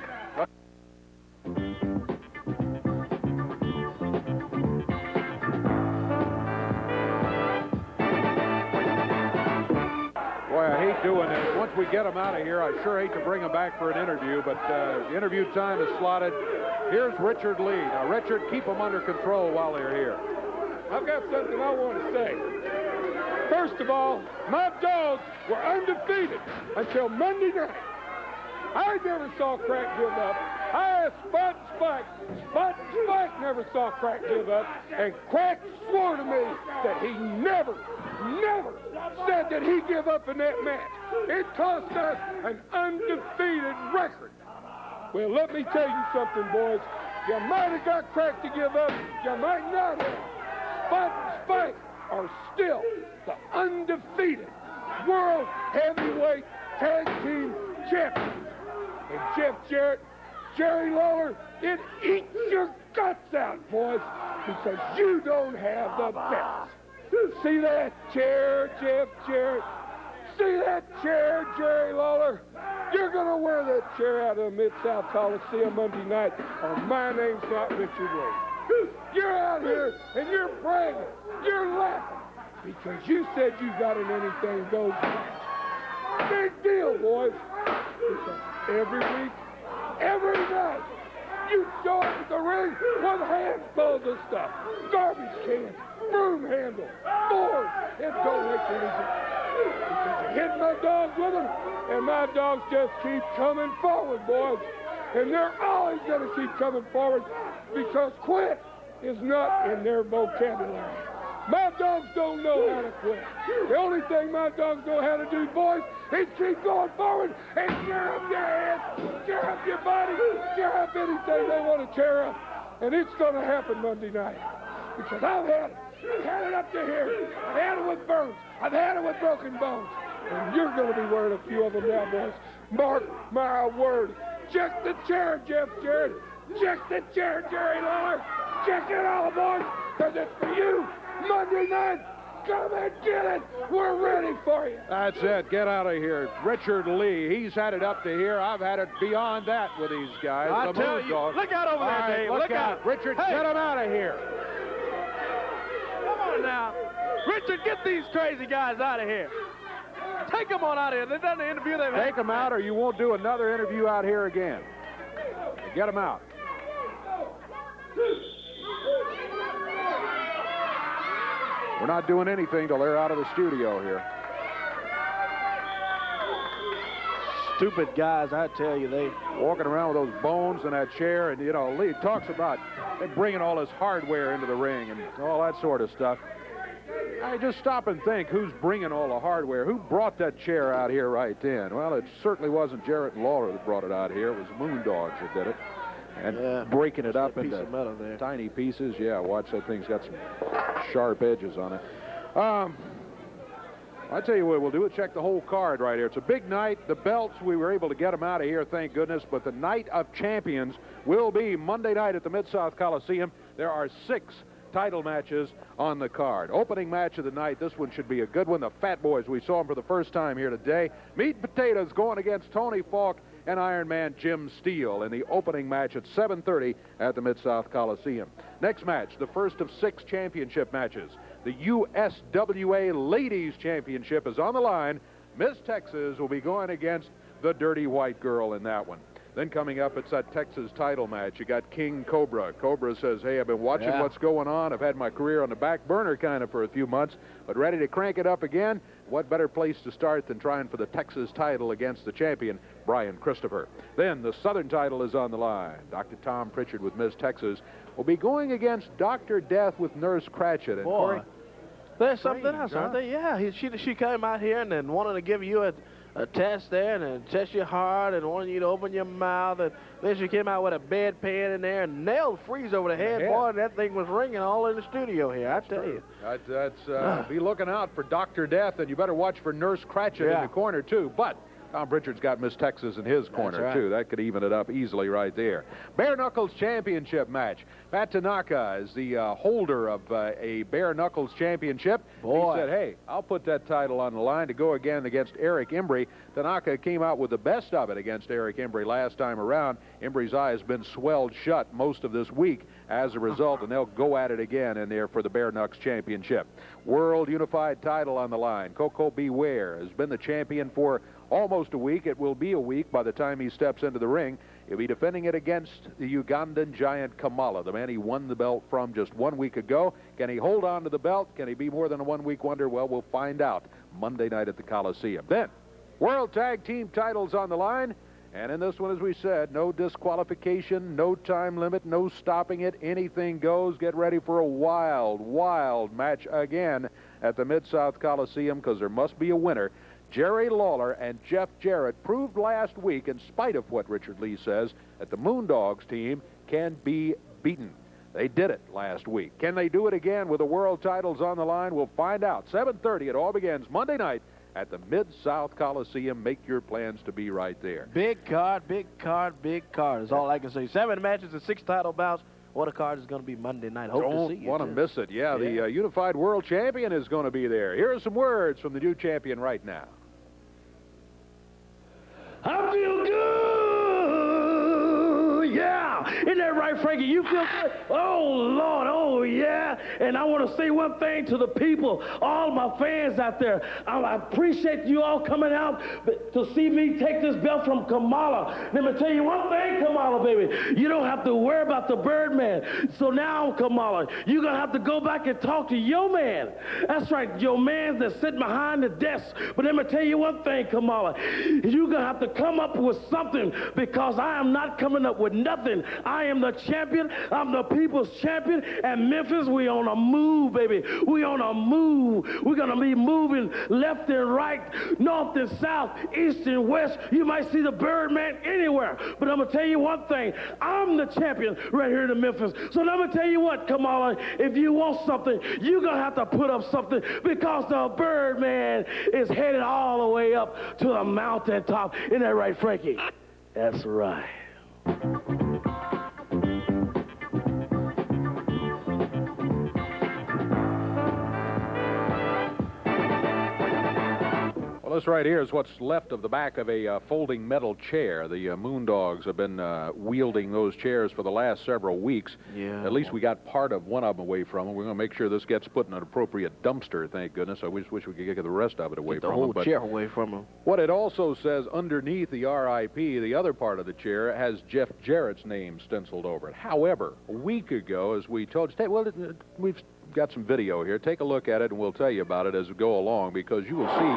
Speaker 2: Boy, I hate doing this. Once we get him out of here, I sure hate to bring him back for an interview, but the interview time is slotted. Here's Richard Lee. Now, Richard, keep them under control while they're here.
Speaker 15: I've got something I want to say. First of all, my dogs were undefeated until Monday night. I never saw Crack give up. I asked Spot and Spike. Spot and Spike never saw Crack give up. And Crack swore to me that he never said that he'd give up in that match. It cost us an undefeated record. Well, let me tell you something, boys. You might have got Crack to give up. You might not have. Spot and Spike are still the undefeated World Heavyweight Tag Team Champions. And Jeff Jarrett, Jerry Lawler, it eats your guts out, boys, because you don't have the belts. See that chair, Jeff Jarrett? See that chair, Jerry Lawler? You're going to wear that chair out of the Mid-South Coliseum Monday night, or my name's not Richard Lee. You're out here, and you're bragging. You're laughing, because you said you got an anything goes match. Big deal, boys. Because every week, every night, you show up at the ring with handfuls of stuff. Garbage cans, broom handle, boards, and don't make anything. Because you hit my dogs with them, and my dogs just keep coming forward, boys. And they're always going to keep coming forward because quit is not in their vocabulary. My dogs don't know how to quit. The only thing my dogs know how to do, boys, is keep going forward and tear up your head, tear up your body, tear up anything they want to tear up. And it's going to happen Monday night. Because I've had it. I've had it up to here. I've had it with burns. I've had it with broken bones. And you're going to be wearing a few of them now, boys. Mark my word. Check the chair, Jeff Jarrett. Check the chair, Jerry Lawler. Check it all, boys, because it's for you. Monday night, come and get it. We're ready for you.
Speaker 2: That's it. Get out of here. Richard Lee, he's had it up to here. I've had it beyond that with these guys.
Speaker 1: I tell you, look out over there, Dave.
Speaker 2: Look out. Richard,
Speaker 1: hey,
Speaker 2: get him out of here.
Speaker 1: Come on now. Richard, get these crazy guys out of here. Take them on out of here. They've done the interview.
Speaker 2: Take them out or you won't do another interview out here again. Get them out. We're not doing anything till they're out of the studio here.
Speaker 1: Stupid guys, I tell you, they
Speaker 2: walking around with those bones in that chair, and you know, Lee talks about bringing all this hardware into the ring and all that sort of stuff. I just stop and think, who's bringing all the hardware? Who brought that chair out here right then? Well, it certainly wasn't Jarrett and Lawler that brought it out here. It was Moondogs that did it. And breaking it up into tiny pieces. Yeah, watch, that thing's got some sharp edges on it. I tell you what we'll do. We'll check the whole card right here. It's a big night. The belts, we were able to get them out of here, thank goodness. But the night of champions will be Monday night at the Mid-South Coliseum. There are 6 title matches on the card. Opening match of the night. This one should be a good one. The Fat Boys, we saw them for the first time here today. Meat and Potatoes going against Tony Falk and Iron Man Jim Steele in the opening match at 7:30 at the Mid-South Coliseum. Next match, the first of 6 championship matches. The USWA Ladies Championship is on the line. Miss Texas will be going against the Dirty White Girl in that one. Then coming up, it's that Texas title match. You got King Cobra. Cobra says, hey, I've been watching what's going on. I've had my career on the back burner kind of for a few months, but ready to crank it up again. What better place to start than trying for the Texas title against the champion, Brian Christopher. Then the Southern title is on the line. Dr. Tom Pritchard with Miss Texas will be going against Dr. Death with Nurse Kratchet. And Corey,
Speaker 1: there's something else, aren't they? Yeah, she came out here and then wanted to give you a test there and then test your heart and wanted you to open your mouth. And then she came out with a bedpan in there and nailed freeze over the head. Boy, and that thing was ringing all in the studio here, I tell you.
Speaker 2: That's be looking out for Dr. Death, and you better watch for Nurse Kratchet in the corner, too. But Tom Pritchard's got Miss Texas in his corner, too. That could even it up easily right there. Bare Knuckles Championship match. Pat Tanaka is the holder of a Bare Knuckles Championship. Boy. He said, hey, I'll put that title on the line to go again against Eric Embry. Tanaka came out with the best of it against Eric Embry last time around. Embry's eye has been swelled shut most of this week as a result, and they'll go at it again in there for the Bare Knuckles Championship. World Unified title on the line. Coco Beware has been the champion for almost a week. It will be a week by the time he steps into the ring. He'll be defending it against the Ugandan giant Kamala, the man he won the belt from just 1 week ago. Can he hold on to the belt? Can he be more than a one-week wonder? Well, we'll find out Monday night at the Coliseum. Then, World Tag Team titles on the line. And in this one, as we said, no disqualification, no time limit, no stopping it. Anything goes. Get ready for a wild, wild match again at the Mid-South Coliseum, because there must be a winner. Jerry Lawler and Jeff Jarrett proved last week, in spite of what Richard Lee says, that the Moondogs team can be beaten. They did it last week. Can they do it again with the world titles on the line? We'll find out. 7:30, it all begins Monday night at the Mid-South Coliseum. Make your plans to be right there.
Speaker 1: Big card, big card, big card is all I can say. 7 matches and 6 title bouts. What a card is going to be Monday night. Hope to see you.
Speaker 2: Don't want to miss it. Yeah, the Unified World Champion is going to be there. Here are some words from the new champion right now.
Speaker 16: I feel good, yeah. Isn't that right, Frankie? You feel good? Oh, Lord, oh, yeah. And I want to say one thing to the people, all my fans out there. I appreciate you all coming out to see me take this belt from Kamala. Let me tell you one thing, Kamala, baby. You don't have to worry about the Birdman. So now, Kamala, you're going to have to go back and talk to your man. That's right, your man that's sitting behind the desk. But let me tell you one thing, Kamala. You're going to have to come up with something, because I am not coming up with nothing. I am the champion. I'm the people's champion. And Memphis, we on a move, baby. We on a move. We're going to be moving left and right, north and south, east and west. You might see the Birdman anywhere. But I'm going to tell you one thing. I'm the champion right here in Memphis. So let me tell you what, Kamala, if you want something, you're going to have to put up something, because the Birdman is headed all the way up to the mountaintop. Isn't that right, Frankie? That's right.
Speaker 2: Well, this right here is what's left of the back of a folding metal chair. The Moondogs have been wielding those chairs for the last several weeks. Yeah. At least we got part of one of them away from them. We're going to make sure this gets put in an appropriate dumpster, thank goodness. I wish we could get the rest of it away from them.
Speaker 1: The whole chair away from them.
Speaker 2: What it also says underneath the RIP, the other part of the chair, has Jeff Jarrett's name stenciled over it. However, a week ago, as we told you, we've got some video here. Take a look at it, and we'll tell you about it as we go along, because you will see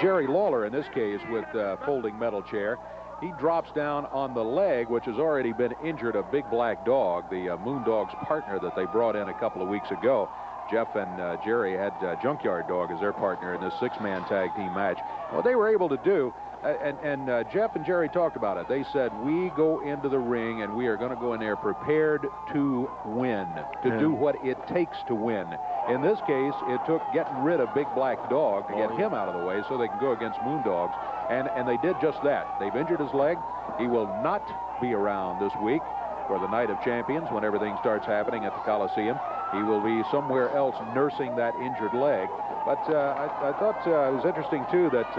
Speaker 2: Jerry Lawler, in this case, with folding metal chair. He drops down on the leg, which has already been injured, a big black dog, the Moondog's partner that they brought in a couple of weeks ago. Jeff and Jerry had Junkyard Dog as their partner in this 6-man tag team match. What they were able to do, and Jeff and Jerry talked about it. They said, we go into the ring and we are going to go in there prepared to win, to do what it takes to win. In this case, it took getting rid of Big Black Dog to get him out of the way so they can go against Moondogs, and they did just that. They've injured his leg. He will not be around this week for the Night of Champions when everything starts happening at the Coliseum. he will be somewhere else nursing that injured leg. But I thought it was interesting, too, that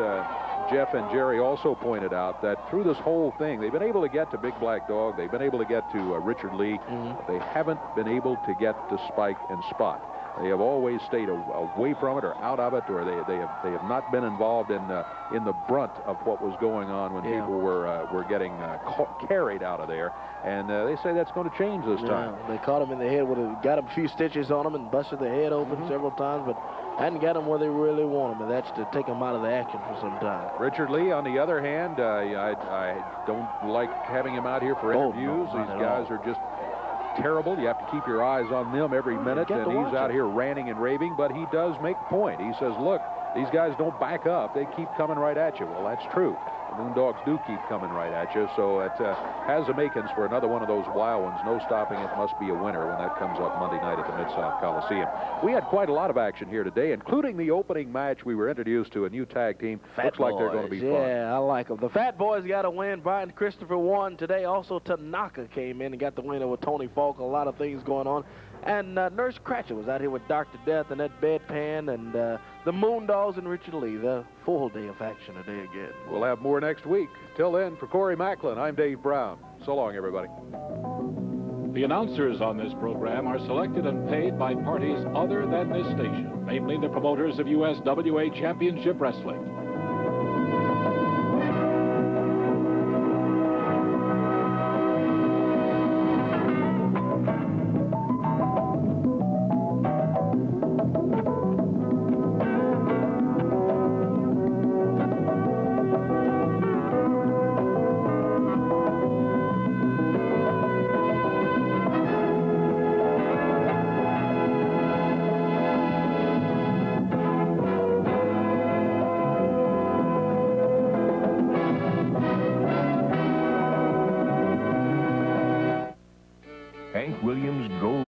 Speaker 2: Jeff and Jerry also pointed out that through this whole thing, they've been able to get to Big Black Dog. They've been able to get to Richard Lee. They haven't been able to get to Spike and Spot. They have always stayed away from it or out of it, or they have not been involved in the brunt of what was going on when people were getting carried out of there. And they say that's going to change this time.
Speaker 1: They caught him in the head, got a few stitches on him and busted their head open several times, but hadn't got him where they really want him, and that's to take him out of the action for some time.
Speaker 2: Richard Lee, on the other hand, I don't like having him out here for interviews. These guys are just terrible. You have to keep your eyes on them every minute, and he's out here ranting and raving, but he does make a point. He says, look, these guys don't back up. They keep coming right at you. Well, that's true. The Moondogs do keep coming right at you, so it has the makings for another one of those wild ones. No stopping it. Must be a winner when that comes up Monday night at the Mid-South Coliseum. We had quite a lot of action here today, including the opening match. We were introduced to a new tag team. Looks like they're going to be fun.
Speaker 1: Yeah, I like them. The Fat Boys got a win. Brian Christopher won today. Also, Tanaka came in and got the win over Tony Falk. A lot of things going on. And Nurse Kratchet was out here with Dr. Death and that bedpan and the Moondogs and Richard Lee. The full day of action today again.
Speaker 2: We'll have more next week. Till then, for Corey Macklin, I'm Dave Brown. So long, everybody.
Speaker 17: The announcers on this program are selected and paid by parties other than this station, namely the promoters of USWA Championship Wrestling.